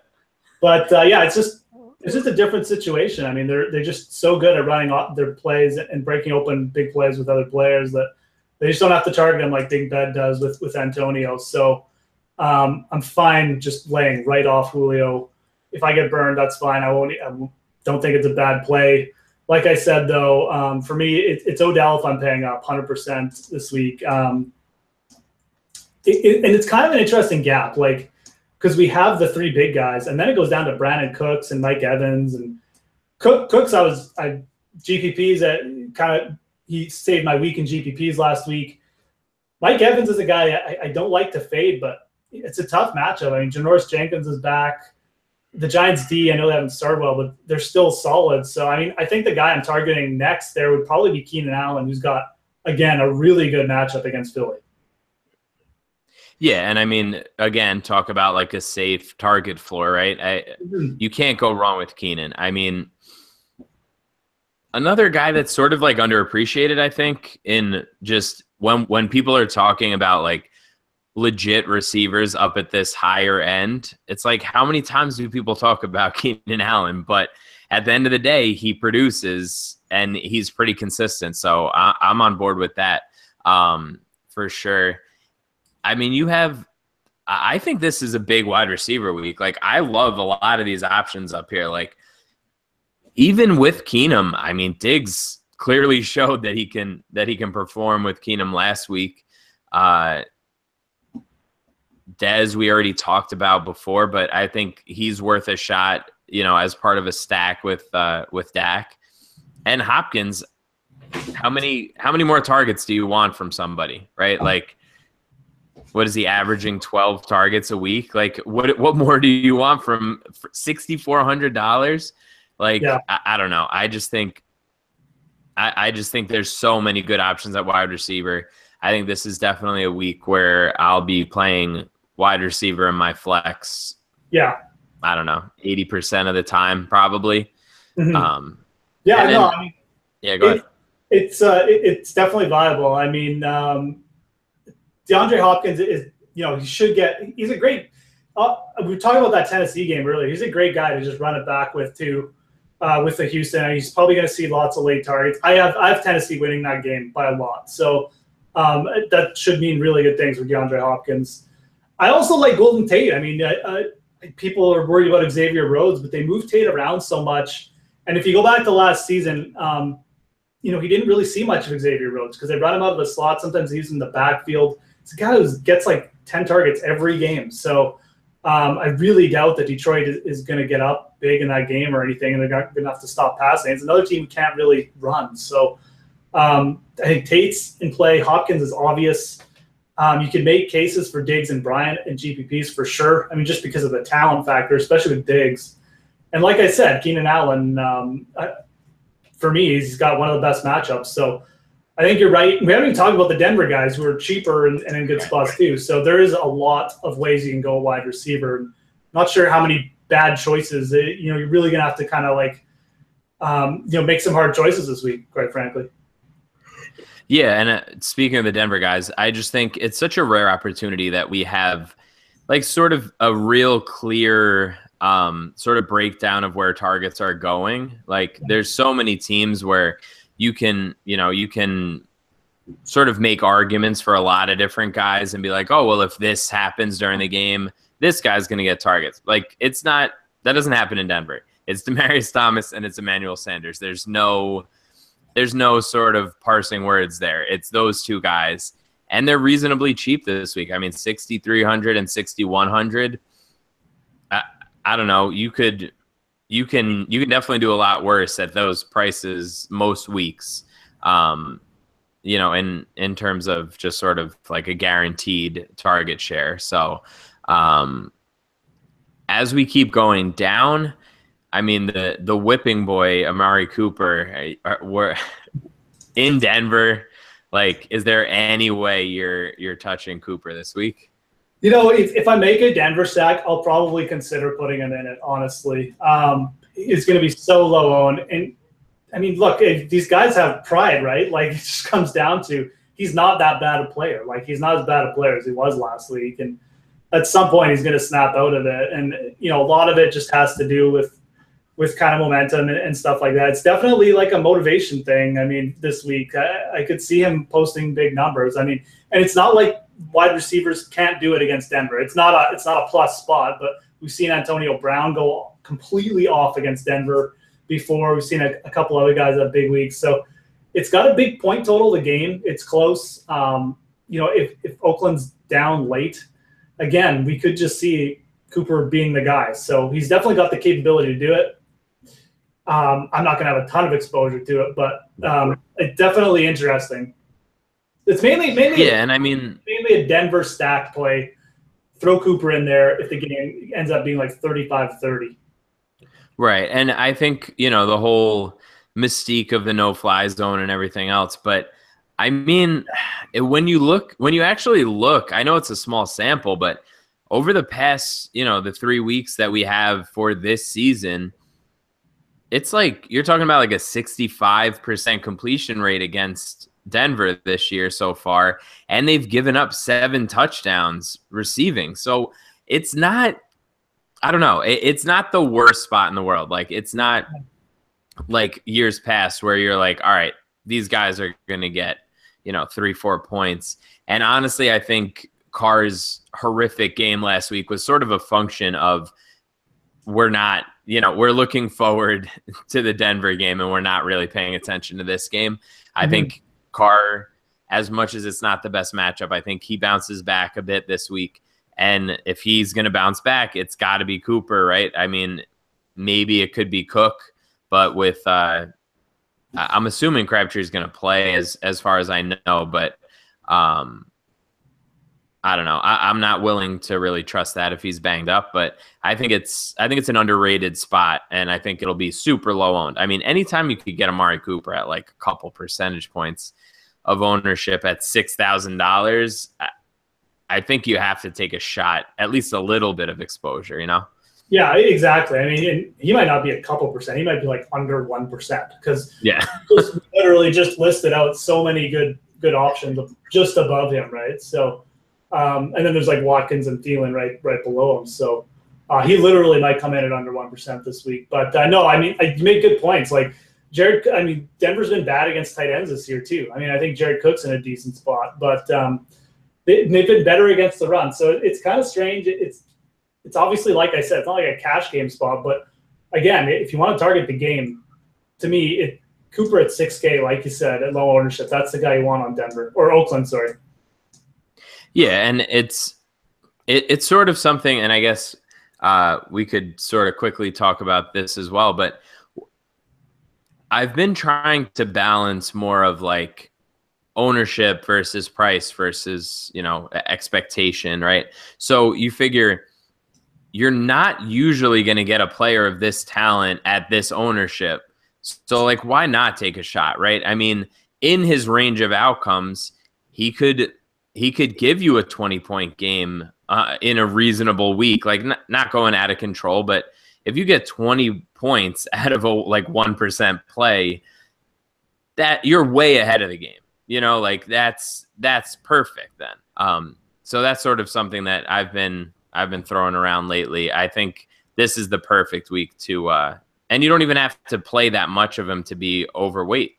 But, yeah, it's just a different situation. I mean, they're just so good at running off their plays and breaking open big plays with other players that they just don't have to target them like Big Ben does with Antonio. So I'm fine just laying right off Julio. If I get burned, that's fine. I don't think it's a bad play. Like I said, though, for me, it's Odell if I'm paying up 100% this week. And it's kind of an interesting gap, like, because we have the 3 big guys, and then it goes down to Brandon Cooks and Mike Evans. And Cooks, GPPs he saved my week in GPPs last week. Mike Evans is a guy I don't like to fade, but it's a tough matchup. I mean, Janoris Jenkins is back. The Giants D, I know they haven't started well, but they're still solid. So, I mean, I think the guy I'm targeting next there would probably be Keenan Allen, who's got, again, a really good matchup against Philly. Yeah, and I mean, again, talk about like a safe target floor, right? You can't go wrong with Keenan. I mean, another guy that's sort of like underappreciated, I think, in just when people are talking about like legit receivers up at this higher end, it's like, how many times do people talk about Keenan Allen? But at the end of the day, he produces and he's pretty consistent. So I'm on board with that for sure. I mean, I think this is a big wide receiver week. Like, I love a lot of these options up here. Like, even with Keenum, I mean, Diggs clearly showed that he can perform with Keenum last week. Dez we already talked about before, but I think he's worth a shot, as part of a stack with Dak. And Hopkins, how many more targets do you want from somebody, right? Like, what is he averaging? 12 targets a week? Like, what more do you want from $6,400? Like, Yeah. I don't know. I just think there's so many good options at wide receiver. I think this is definitely a week where I'll be playing wide receiver in my flex. Yeah. I don't know, 80% of the time, probably. Mm-hmm. Yeah, I know. I mean, go ahead. It's definitely viable. I mean, DeAndre Hopkins is, he's a great. We were talking about that Tennessee game earlier. He's a great guy to just run it back with too, with the Houston. He's probably going to see lots of late targets. I have Tennessee winning that game by a lot, so that should mean really good things with DeAndre Hopkins. I also like Golden Tate. I mean, people are worried about Xavier Rhodes, but they move Tate around so much. And if you go back to last season, he didn't really see much of Xavier Rhodes because they run him out of the slot. Sometimes he's in the backfield. It's a guy who gets like 10 targets every game. So I really doubt that Detroit is going to get up big in that game or anything, and they're going to have to stop passing. It's another team who can't really run. So I think Tate's in play. Hopkins is obvious. You could make cases for Diggs and Bryant and GPPs for sure. I mean, just because of the talent factor, especially with Diggs. And like I said, Keenan Allen, for me, he's got one of the best matchups. So I think you're right. We haven't even talked about the Denver guys who are cheaper and in good spots too. So there is a lot of ways you can go wide receiver. Not sure how many bad choices. You're really going to have to kind of make some hard choices this week, quite frankly. Yeah, and speaking of the Denver guys, I just think it's such a rare opportunity that we have like sort of a real clear sort of breakdown of where targets are going. Like there's so many teams where you can sort of make arguments for a lot of different guys and be like, oh, well, if this happens during the game, this guy's going to get targets. Like that doesn't happen in Denver. It's Demaryius Thomas and it's Emmanuel Sanders. There's no sort of parsing words there. It's those two guys, and they're reasonably cheap this week. I mean, 6,300 and 6,100. I don't know. You can definitely do a lot worse at those prices most weeks. In terms of just sort of like a guaranteed target share. So, as we keep going down, I mean, the whipping boy, Amari Cooper, we're in Denver. Like, is there any way you're touching Cooper this week? If I make a Denver stack, I'll probably consider putting him in it, honestly. It's going to be so low owned. And, I mean, look, these guys have pride, right? Like, it just comes down to he's not that bad a player. Like, he's not as bad a player as he was last week. And at some point, he's going to snap out of it. And, a lot of it just has to do with kind of momentum and stuff like that. It's definitely like a motivation thing. I mean, this week, I could see him posting big numbers. I mean, and it's not like wide receivers can't do it against Denver. It's not a plus spot, but we've seen Antonio Brown go completely off against Denver before. We've seen a couple other guys have big weeks. So it's got a big point total, the game. It's close. If Oakland's down late, again, we could just see Cooper being the guy. So he's definitely got the capability to do it. I'm not going to have a ton of exposure to it, but it's definitely interesting. It's mainly mainly a Denver stack play. Throw Cooper in there if the game ends up being like 35-30. Right, and I think the whole mystique of the no-fly zone and everything else. But I mean, when you actually look, I know it's a small sample, but over the past the 3 weeks that we have for this season, it's like you're talking about like a 65% completion rate against Denver this year so far, and they've given up 7 touchdowns receiving. So it's not, I don't know, it's not the worst spot in the world. Like, it's not like years past where you're like, all right, these guys are going to get 3-4 points. And honestly, I think Carr's horrific game last week was sort of a function of we're looking forward to the Denver game and we're not really paying attention to this game. I think Carr, as much as it's not the best matchup, I think he bounces back a bit this week. And if he's going to bounce back, it's got to be Cooper, right? I mean, maybe it could be Cook, but with I'm assuming Crabtree's going to play as far as I know, but I don't know. I'm not willing to really trust that if he's banged up, but I think it's an underrated spot, and I think it'll be super low owned. I mean, anytime you could get Amari Cooper at like a couple percentage points of ownership at $6,000, I think you have to take a shot, at least a little bit of exposure, you know? Yeah, exactly. I mean, he might not be a couple percent. He might be like under 1% because just literally just listed out so many good options just above him, right? So. And then there's like Watkins and Thielen right below him. So he literally might come in at under 1% this week. But no, I mean, you make good points. Like Denver's been bad against tight ends this year too. I mean, I think Jared Cook's in a decent spot, but they've been better against the run. So it's kind of strange. It's obviously, like I said, it's not like a cash game spot. But again, if you want to target the game, to me, Cooper at 6K, like you said, at low ownership, that's the guy you want on Denver or Oakland. Sorry. Yeah, and it's sort of something, and I guess we could sort of quickly talk about this as well, but I've been trying to balance more of like ownership versus price versus, expectation, right? So you figure you're not usually going to get a player of this talent at this ownership. So like, why not take a shot, right? I mean, in his range of outcomes, he could give you a 20-point game in a reasonable week, like not going out of control. But if you get 20 points out of a 1% play, that you're way ahead of the game. Like that's perfect then. So that's sort of something that I've been throwing around lately. I think this is the perfect week to, and you don't even have to play that much of him to be overweight.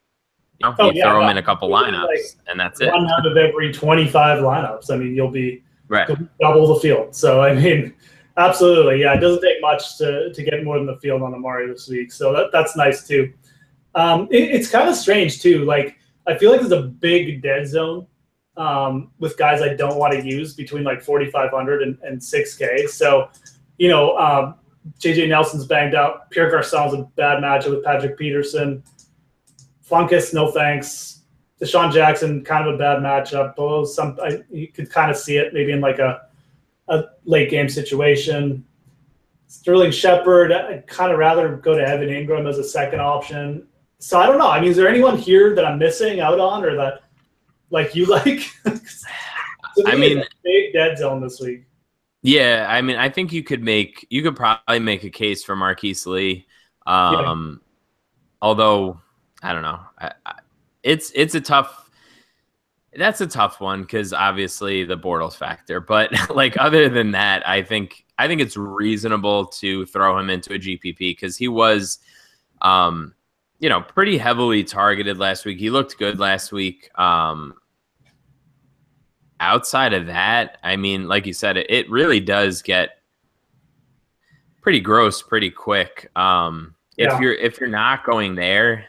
You throw them in a couple lineups, and that's it. One out of every 25 lineups. I mean, you'll be right. Double the field. So, I mean, absolutely. Yeah, it doesn't take much to get more than the field on Amari this week. So that's nice, too. It's kind of strange, too. Like, I feel like there's a big dead zone with guys I don't want to use between, like, 4,500 and 6K. So, J.J. Nelson's banged up. Pierre Garcon's a bad matchup with Patrick Peterson. Funkus, no thanks. Deshaun Jackson, kind of a bad matchup. You could kind of see it maybe in like a late game situation. Sterling Shepard, I'd kind of rather go to Evan Ingram as a second option. So I don't know. I mean, is there anyone here that I'm missing out on or that like you like? I mean, big dead zone this week. Yeah, I mean, I think you could probably make a case for Marquise Lee. Although I don't know. That's a tough one because obviously the Bortles factor. But like other than that, I think it's reasonable to throw him into a GPP because he was, pretty heavily targeted last week. He looked good last week. Outside of that, I mean, like you said, it really does get pretty gross pretty quick. If you're not going there.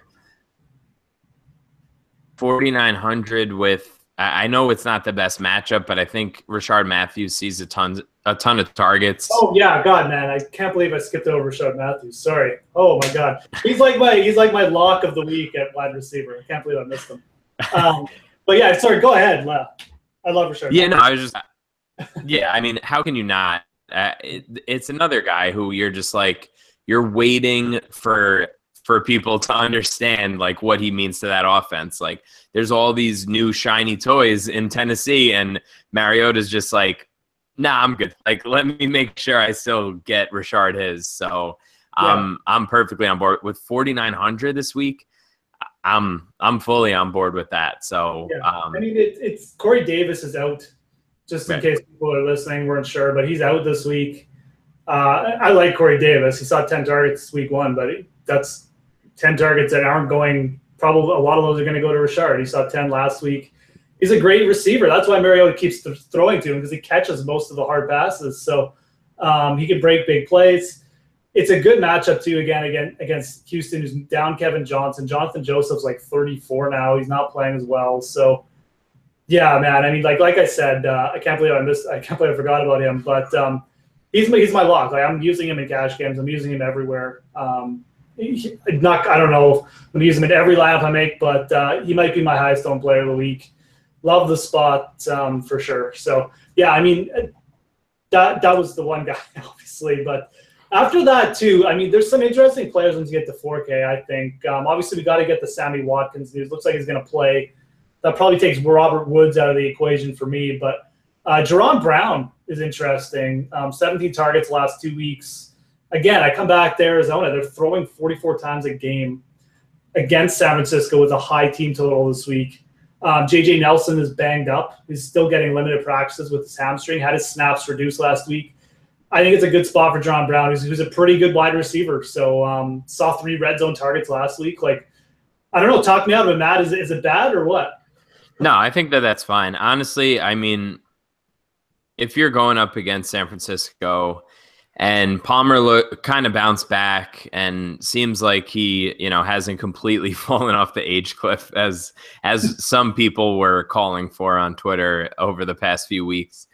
4,900 with, I know it's not the best matchup, but I think Rashard Matthews sees a ton of targets. Oh yeah, God, man, I can't believe I skipped over Rashard Matthews. Sorry. Oh my God, he's like my lock of the week at wide receiver. I can't believe I missed him. But yeah, sorry. Go ahead. I love Rashard. Yeah, no, I was just. Yeah, I mean, how can you not? It's another guy who you're just like you're waiting for people to understand like what he means to that offense. Like there's all these new shiny toys in Tennessee and Mariota's just like, nah, I'm good. Like, let me make sure I still get Rashard his. So I'm perfectly on board with 4,900 this week. I'm fully on board with that. So, I mean, it's Corey Davis is out just in case people are listening, weren't sure, but he's out this week. I like Corey Davis. He saw 10 targets week one, but that's 10 targets that aren't going. Probably a lot of those are going to go to Rashard. He saw 10 last week. He's a great receiver. That's why Mariota keeps throwing to him because he catches most of the hard passes. So he can break big plays. It's a good matchup too. Again against Houston, who's down Kevin Johnson. Jonathan Joseph's like 34 now. He's not playing as well. So Yeah, man. I mean, like I said, I can't believe I can't believe I forgot about him. But he's my lock. Like, I'm using him in cash games. I'm using him everywhere. I don't know if I'm going to use him in every lineup I make, but he might be my highest owned player of the week. Love the spot for sure. So yeah, I mean, that was the one guy, obviously. But after that too, I mean, there's some interesting players once you get to 4K. I think obviously we got to get the Sammy Watkins news. Looks like he's going to play. That probably takes Robert Woods out of the equation for me. But Jerron Brown is interesting. 17 targets last 2 weeks. Again, I come back to Arizona. They're throwing 44 times a game against San Francisco with a high team total this week. J.J. Nelson is banged up. He's still getting limited practices with his hamstring. Had his snaps reduced last week. I think it's a good spot for John Brown, who's a pretty good wide receiver. So saw 3 red zone targets last week. Like, I don't know. Talk me out of it, Matt. Is it bad or what? No, I think that's fine. Honestly, I mean, if you're going up against San Francisco and Palmer kind of bounced back and seems like he, hasn't completely fallen off the age cliff as some people were calling for on Twitter over the past few weeks.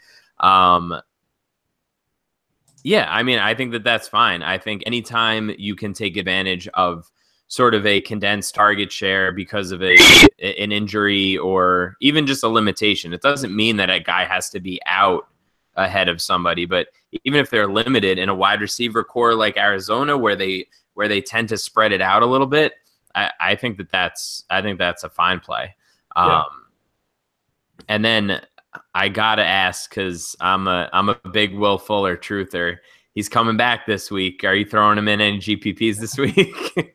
Yeah, I mean, I think that's fine. I think anytime you can take advantage of sort of a condensed target share because of an injury or even just a limitation, it doesn't mean that a guy has to be out ahead of somebody, but even if they're limited in a wide receiver core like Arizona, where they tend to spread it out a little bit, I think that's a fine play. Yeah. And then I gotta ask, because I'm a big Will Fuller truther. He's coming back this week. Are you throwing him in any GPPs this week?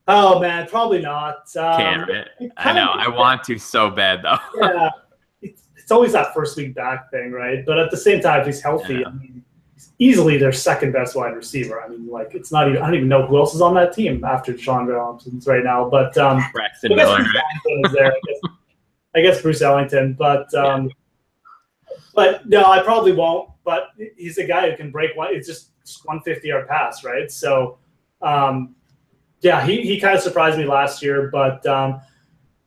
Oh man, probably not. Can't. I know. I want to so bad though. Yeah. It's always that first week back thing, right? But at the same time, if he's healthy, Yeah. I mean, he's easily their second best wide receiver. I mean, like, it's not even, I don't even know who else is on that team after Deshaun Johnson's right now. But Braxton Miller, is there. I guess Bruce Ellington. But no, I probably won't. But he's a guy who can break one. It's just 150-yard pass, right? So, yeah, he kind of surprised me last year. But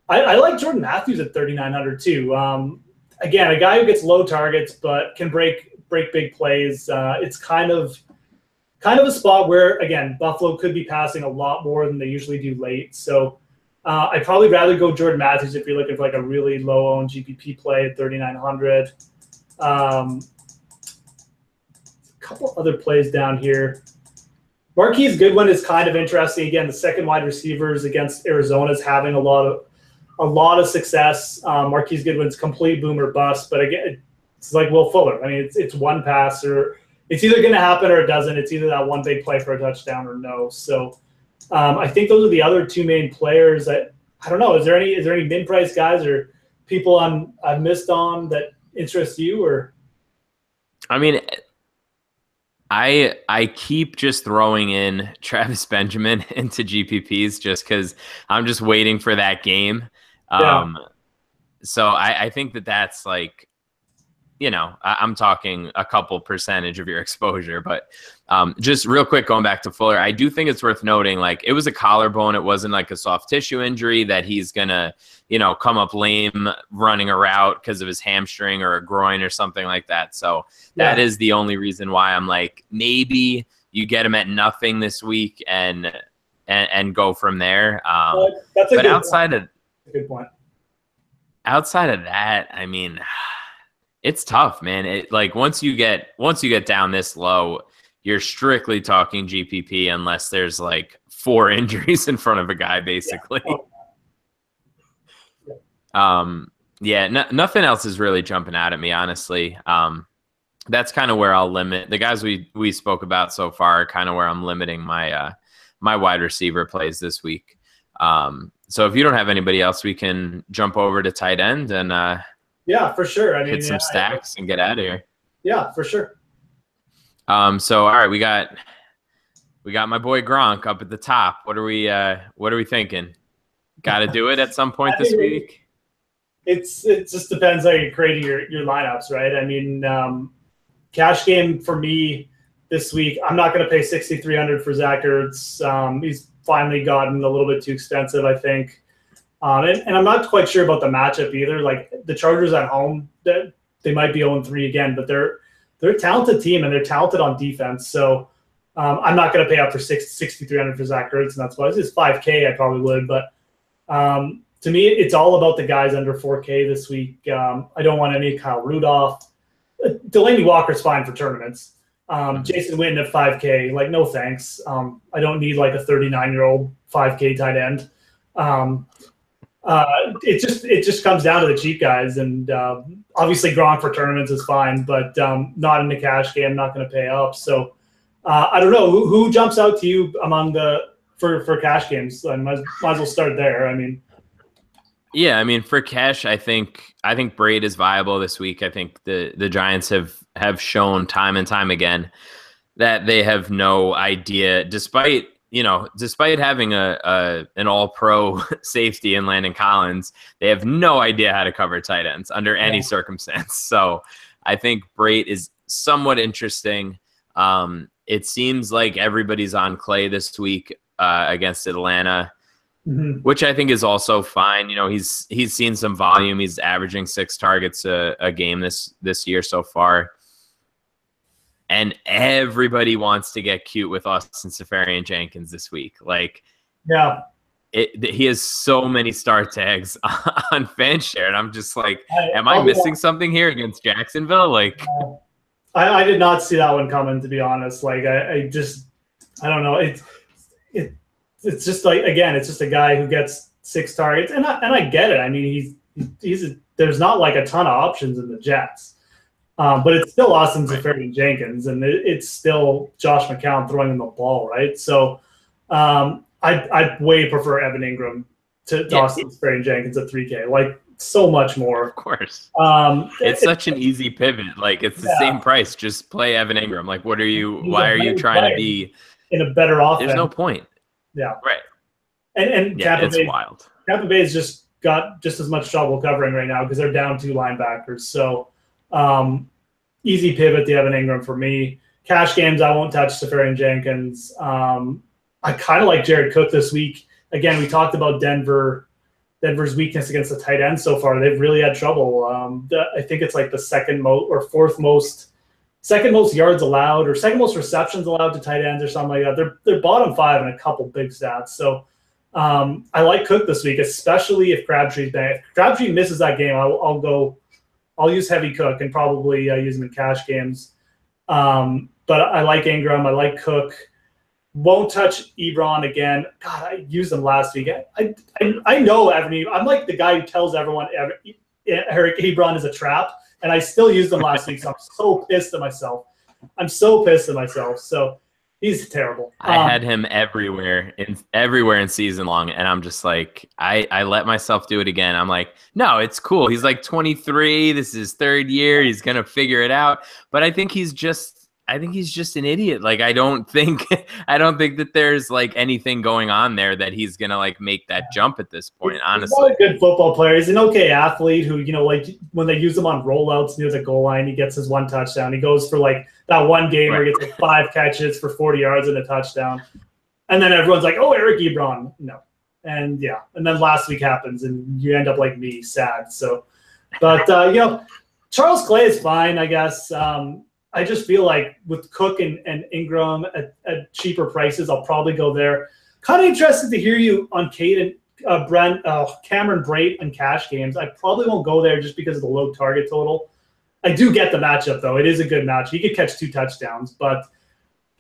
I like Jordan Matthews at 3,900 too. Again, a guy who gets low targets but can break big plays. It's kind of a spot where, again, Buffalo could be passing a lot more than they usually do late. So I'd probably rather go Jordan Matthews if you're looking for like a really low-owned GPP play at 3,900. A couple other plays down here. Marquise Goodwin is kind of interesting. Again, the second wide receivers against Arizona is having a lot of success. Marquise Goodwin's complete boom or bust, but again, it's like Will Fuller. I mean, it's one pass, or it's either going to happen or it doesn't. It's either that one big play for a touchdown or no. So I think those are the other two main players. I don't know. Is there any min price guys or people I've missed on that interest you? Or I mean, I keep just throwing in Travis Benjamin into GPPs just because I'm just waiting for that game. Yeah. So I think that's like, I'm talking a couple percentage of your exposure, but just real quick, going back to Fuller, I do think it's worth noting, like, it was a collarbone. It wasn't like a soft tissue injury that he's going to, come up lame running a route because of his hamstring or a groin or something like that. So that is the only reason why I'm like, maybe you get him at nothing this week and go from there. That's a but good outside point. of a good point. Outside of that, I mean, it's tough, man. It like once you get down this low, you're strictly talking GPP unless there's like 4 injuries in front of a guy, basically. Nothing else is really jumping out at me, honestly. That's kind of where I'll limit the guys we spoke about so far. Kind of where I'm limiting my my wide receiver plays this week. So if you don't have anybody else, we can jump over to tight end and yeah, for sure. I mean, hit some stacks and get out of here. Yeah, for sure. So all right, we got my boy Gronk up at the top. What are we thinking? Got to do it at some point this week. It just depends how you're creating your lineups, right? I mean, cash game for me this week, I'm not going to pay $6,300 for Zach Ertz. He's finally gotten a little bit too expensive, I think. And I'm not quite sure about the matchup either. Like the Chargers at home, they might be 0-3 again, but they're a talented team and they're talented on defense. So I'm not going to pay up for 6,300 for Zach Ertz, and that's why it's 5K. I probably would, but to me, it's all about the guys under 4K this week. I don't want any Kyle Rudolph. Delaney Walker's fine for tournaments. Jason Witten at 5K, like no thanks. I don't need like a 39-year-old 5K tight end. It just comes down to the cheap guys, and obviously Gronk for tournaments is fine, but not in the cash game. I'm not going to pay up. So I don't know who jumps out to you among for cash games. I might as well start there. I mean. Yeah, I mean, for cash, I think Braid is viable this week. I think the Giants have shown time and time again that they have no idea, despite having an all-pro safety in Landon Collins, they have no idea how to cover tight ends under any circumstance. So I think Braid is somewhat interesting. It seems like everybody's on Clay this week against Atlanta. Mm-hmm. Which I think is also fine. He's seen some volume. He's averaging 6 targets a game this year so far. And everybody wants to get cute with Austin Seferian-Jenkins this week. Like, yeah, he has so many star tags on FanShare, and I'm just like, am I missing something here against Jacksonville? Like, I did not see that one coming, to be honest. Like, I don't know. It's just like, again, it's just a guy who gets 6 targets, and I get it. I mean, there's not like a ton of options in the Jets, but it's still Austin Seferian-Jenkins, and it's still Josh McCown throwing him the ball, right? So I way prefer Evan Ingram to Austin Seferian-Jenkins at 3K, like so much more. Of course, it's such an easy pivot. Like it's the same price. Just play Evan Ingram. Like, why are you trying to be in a better offense? There's no point. Yeah. Right. And Tampa Bay, wild. Tampa Bay's just got just as much trouble covering right now because they're down 2 linebackers. So easy pivot to Evan Ingram for me. Cash games, I won't touch Seferian-Jenkins. I kind of like Jared Cook this week. Again, we talked about Denver's weakness against the tight end so far. They've really had trouble. I think it's like the second most yards allowed or second most receptions allowed to tight ends or something like that. They're bottom 5 in a couple big stats. So I like Cook this week, especially if Crabtree's back. If Crabtree misses that game, I'll use heavy Cook and probably use him in cash games. But I like Ingram. I like Cook. Won't touch Ebron again. God, I used him last week. I know Evan. I'm like the guy who tells everyone Eric Ebron is a trap. And I still used him last week, so I'm so pissed at myself. So he's terrible. I had him everywhere in season long, and I'm just like, I let myself do it again. I'm like, no, it's cool. He's like 23. This is his 3rd year. He's gonna figure it out. But I think he's just an idiot. Like I don't think that there's like anything going on there that he's gonna like make that jump at this point. Honestly, he's not a good football player. He's an okay athlete who, like when they use him on rollouts near the goal line, he gets his 1 touchdown. He goes for like that one game where he gets like 5 catches for 40 yards and a touchdown, and then everyone's like, "Oh, Eric Ebron." No, and then last week happens, and you end up like me, sad. So, but Charles Clay is fine, I guess. I just feel like with Cook and Ingram at cheaper prices, I'll probably go there. Kind of interested to hear you on Cameron Brate and cash games. I probably won't go there just because of the low target total. I do get the matchup, though. It is a good match. He could catch 2 touchdowns, but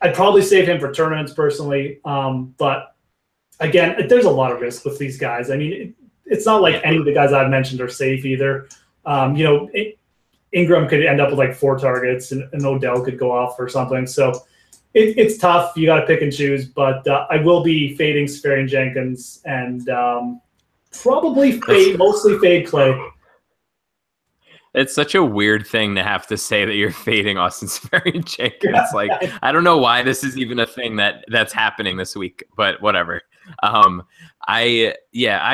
I'd probably save him for tournaments personally. But again, there's a lot of risk with these guys. I mean, it's not like any of the guys I've mentioned are safe either. Ingram could end up with like 4 targets, and Odell could go off or something. So it's tough. You got to pick and choose. But I will be fading Seferian-Jenkins and probably mostly fade Clay. It's such a weird thing to have to say that you're fading Austin Seferian-Jenkins. Like I don't know why this is even a thing that's happening this week, but whatever. I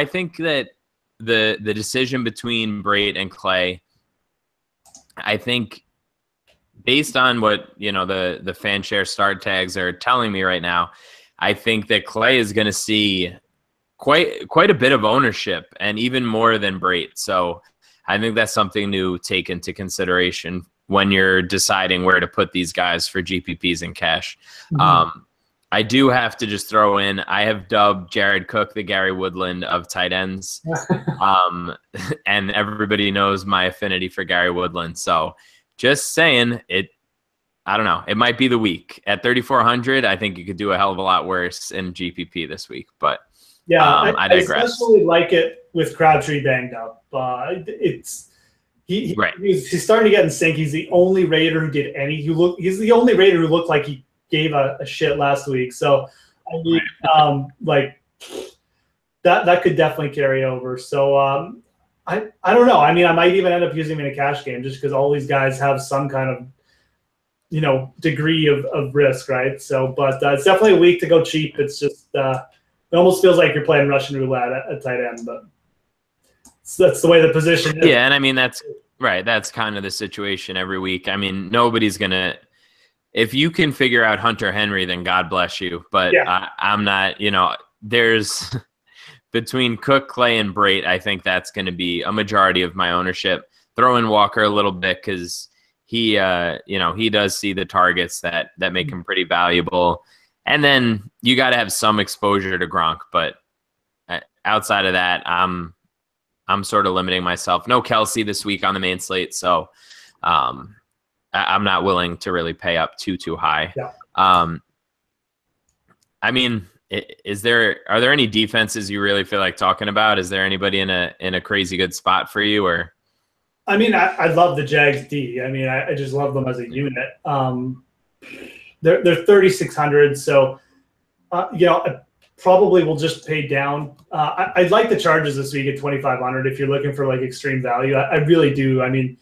think that the decision between Brate and Clay, I think based on what, the FanShare start tags are telling me right now, I think that Clay is going to see quite a bit of ownership, and even more than Brait. So I think that's something to take into consideration when you're deciding where to put these guys for GPPs and cash. I do have to just throw in, I have dubbed Jared Cook the Gary Woodland of tight ends. And everybody knows my affinity for Gary Woodland. So just saying, I don't know. It might be the week. At 3,400, I think you could do a hell of a lot worse in GPP this week. But yeah, I digress. I especially like it with Crabtree banged up. He's starting to get in sync. He's the only Raider who did any. He's the only Raider who looked like he gave a shit last week. So I mean, like that could definitely carry over. So I don't know. I mean, I might even end up using him in a cash game just because all these guys have some kind of degree of risk, right? So, but it's definitely a week to go cheap. It's just it almost feels like you're playing Russian roulette at tight end, but that's the way the position is. Yeah, and I mean that's right. That's kind of the situation every week. I mean, nobody's gonna. If you can figure out Hunter Henry, then God bless you. But yeah. I'm not. There's between Cook, Clay, and Brait. I think that's going to be a majority of my ownership. Throw in Walker a little bit because he does see the targets that make him pretty valuable. And then you got to have some exposure to Gronk. But outside of that, I'm sort of limiting myself. No Kelsey this week on the main slate, so I'm not willing to really pay up too high. Yeah. I mean, are there any defenses you really feel like talking about? Is there anybody in a crazy good spot for you, or? I mean, I love the Jags D. I mean, I just love them as a unit. They're 3,600, so I probably will just pay down. I like the Chargers this week at 2,500 if you're looking for like extreme value. I really do. I mean,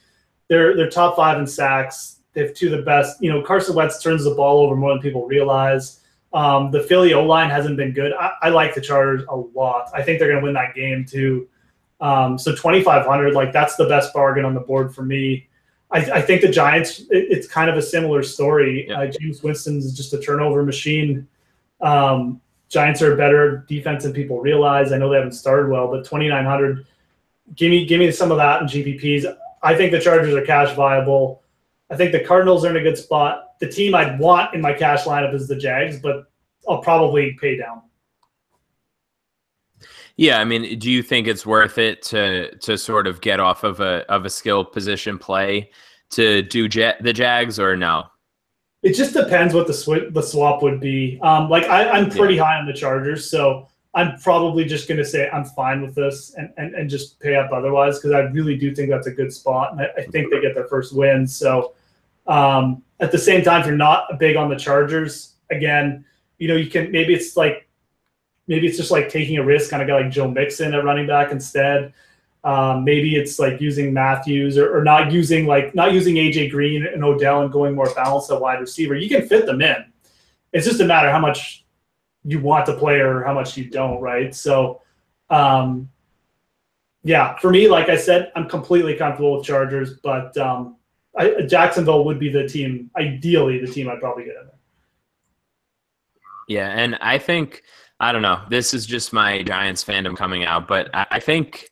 they're top 5 in sacks. They have 2 of the best. Carson Wentz turns the ball over more than people realize. The Philly O-line hasn't been good. I like the Chargers a lot. I think they're going to win that game too. So 2,500, like that's the best bargain on the board for me. I think the Giants, it's kind of a similar story. Yeah. James Winston's just a turnover machine. Giants are a better defense than people realize. I know they haven't started well, but 2,900, give me some of that in GPPs. I think the Chargers are cash viable. I think the Cardinals are in a good spot. The team I'd want in my cash lineup is the Jags, but I'll probably pay down. Yeah, I mean, do you think it's worth it to sort of get off of a skill position play to do the Jags, or no? It just depends what the swap would be. I'm pretty high on the Chargers, so I'm probably just going to say I'm fine with this and just pay up otherwise because I really do think that's a good spot, and I think they get their first win. So at the same time, if you're not big on the Chargers, again, you can maybe it's just like taking a risk on a guy like Joe Mixon at running back instead. Maybe it's like using Matthews or not using AJ Green and Odell and going more balanced at wide receiver. You can fit them in. It's just a matter of how much you want to play or how much you don't, right? So, for me, like I said, I'm completely comfortable with Chargers, but Jacksonville would be ideally the team I'd probably get in there. Yeah, and I think, I don't know, this is just my Giants fandom coming out, but I think,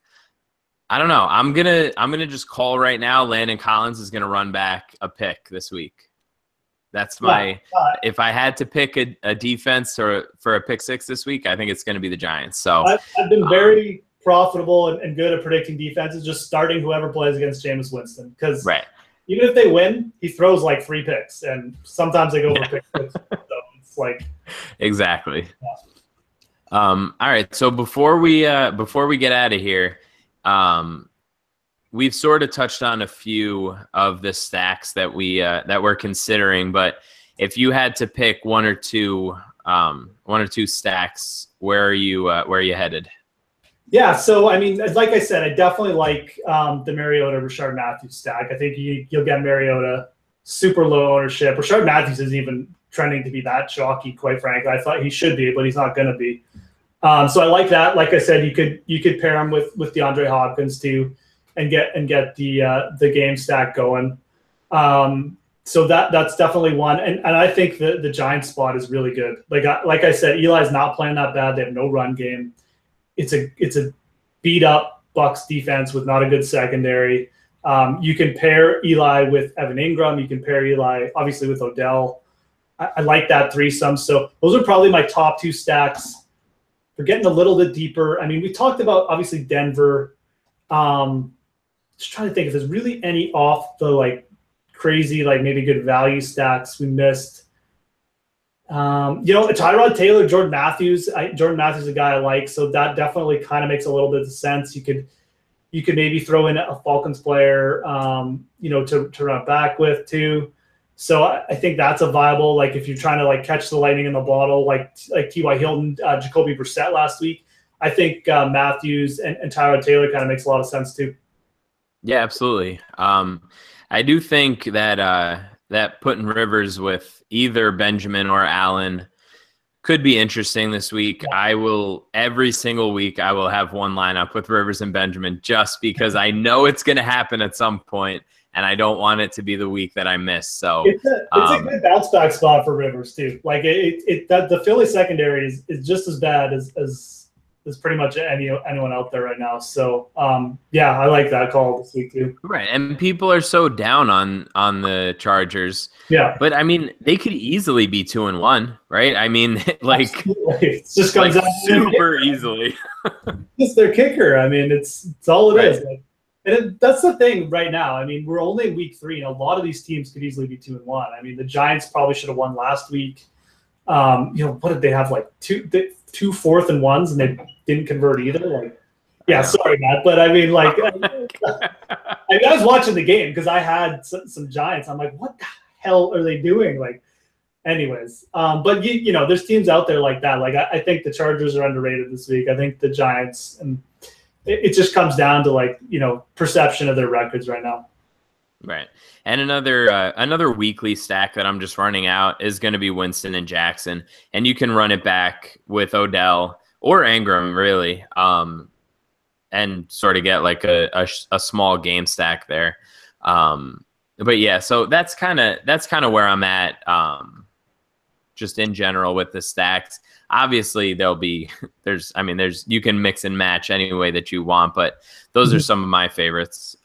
I don't know, I'm gonna just call right now, Landon Collins is gonna run back a pick this week. That's my if I had to pick a defense for a pick 6 this week, I think it's going to be the Giants. So I've been very profitable and good at predicting defenses, just starting whoever plays against Jameis Winston. Because even if they win, he throws like 3 picks, and sometimes they go for pick 6. So it's like exactly. Yeah. All right. So before we get out of here, we've sort of touched on a few of the stacks that we're considering, but if you had to pick one or two stacks, where are you headed? Yeah, so I mean, like I said, I definitely like the Mariota Rashard Matthews stack. I think you'll get Mariota super low ownership. Rashard Matthews isn't even trending to be that chalky, quite frankly. I thought he should be, but he's not going to be. So I like that. Like I said, you could pair him with DeAndre Hopkins too, and get the game stack going. So that's definitely one. And I think the Giants spot is really good. Like I said, Eli's not playing that bad. They have no run game. it's a beat up Bucks defense with not a good secondary. You can pair Eli with Evan Ingram. You can pair Eli obviously with Odell. I like that threesome. So those are probably my top 2 stacks. We're getting a little bit deeper. I mean, we talked about obviously Denver. Just trying to think if there's really any off the like crazy, like maybe good value stacks we missed. Tyrod Taylor, Jordan Matthews. Jordan Matthews is a guy I like, so that definitely kind of makes a little bit of sense. You could maybe throw in a Falcons player, to run back with too. So I think that's a viable, like if you're trying to like catch the lightning in the bottle, like T.Y. Hilton, Jacoby Brissett last week. I think Matthews and Tyrod Taylor kind of makes a lot of sense too. Yeah, absolutely. I do think that that putting Rivers with either Benjamin or Allen could be interesting this week. Every single week, I will have one lineup with Rivers and Benjamin just because I know it's going to happen at some point, and I don't want it to be the week that I miss. So it's a good bounce back spot for Rivers too. Like the Philly secondary is just as bad as pretty much anyone out there right now. So I like that call this week too. Right, and people are so down on the Chargers. Yeah, but I mean, they could easily be 2-1, right? I mean, like it just comes out super easily. It's their kicker. I mean, it's all it is. Like, and that's the thing right now. I mean, we're only in week 3, and a lot of these teams could easily be 2-1. I mean, the Giants probably should have won last week. What did they have, like two 4th and 1s, and they didn't convert either? Like, yeah, sorry, Matt, but I mean, like, I was watching the game because I had some Giants. I'm like, what the hell are they doing? Like, anyways, but there's teams out there like that. Like, I think the Chargers are underrated this week. I think the Giants, and it just comes down to like, perception of their records right now. Right. And another weekly stack that I'm just running out is going to be Winston and Jackson. And you can run it back with Odell or Ingram, really, and sort of get like a small game stack there. But yeah, so that's kind of where I'm at, just in general with the stacks. Obviously, you can mix and match any way that you want, but those are some of my favorites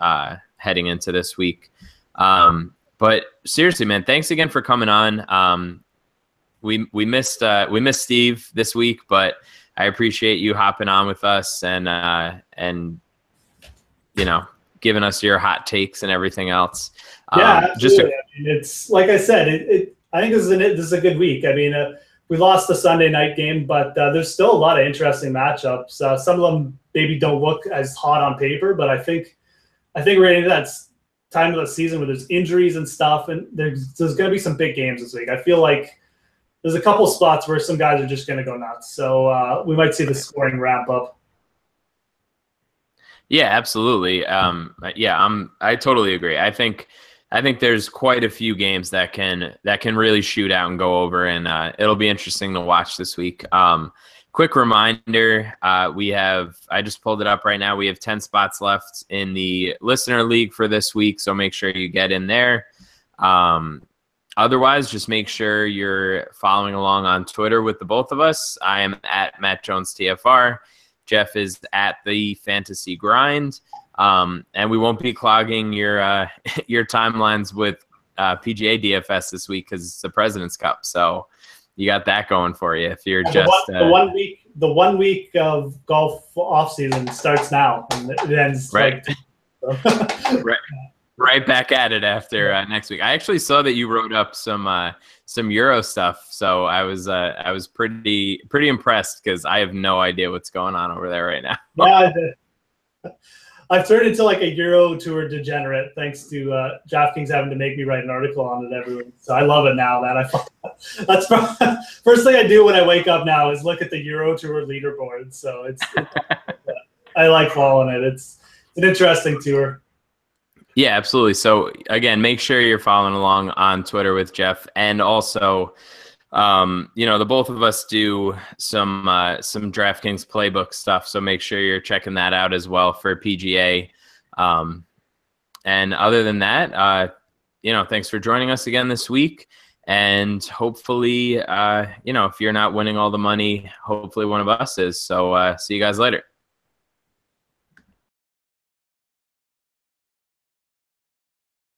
heading into this week. But seriously, man, thanks again for coming on. We missed Steve this week, but I appreciate you hopping on with us and giving us your hot takes and everything else. Yeah, absolutely. I mean, it's like I said, I think this is a good week. I mean, we lost the Sunday night game, but there's still a lot of interesting matchups. Some of them maybe don't look as hot on paper, but I think we're into that time of the season where there's injuries and stuff, and there's going to be some big games this week. I feel like there's a couple spots where some guys are just going to go nuts. So we might see the scoring ramp up. Yeah, absolutely. I totally agree. I think there's quite a few games that can really shoot out and go over, and it'll be interesting to watch this week. Quick reminder, I just pulled it up right now. We have 10 spots left in the listener league for this week, so make sure you get in there. Otherwise, just make sure you're following along on Twitter with the both of us. I am at Matt Jones TFR. Geoff is at the Fantasy Grind. And we won't be clogging your timelines with PGA DFS this week because it's the President's Cup. So you got that going for you. If you're just the 1 week of golf off season starts now, and it ends right. Right back at it after next week. I actually saw that you wrote up some Euro stuff, so I was pretty impressed because I have no idea what's going on over there right now. Yeah, I've turned into like a Euro Tour degenerate thanks to DraftKings having to make me write an article on it every week. So I love it now, man. That's first thing I do when I wake up now is look at the Euro Tour leaderboard. So it's I like following it. It's an interesting tour. Yeah, absolutely. So again, make sure you're following along on Twitter with Geoff, and also, the both of us do some DraftKings playbook stuff. So make sure you're checking that out as well for PGA. And other than that, thanks for joining us again this week. And hopefully, if you're not winning all the money, hopefully one of us is. So see you guys later.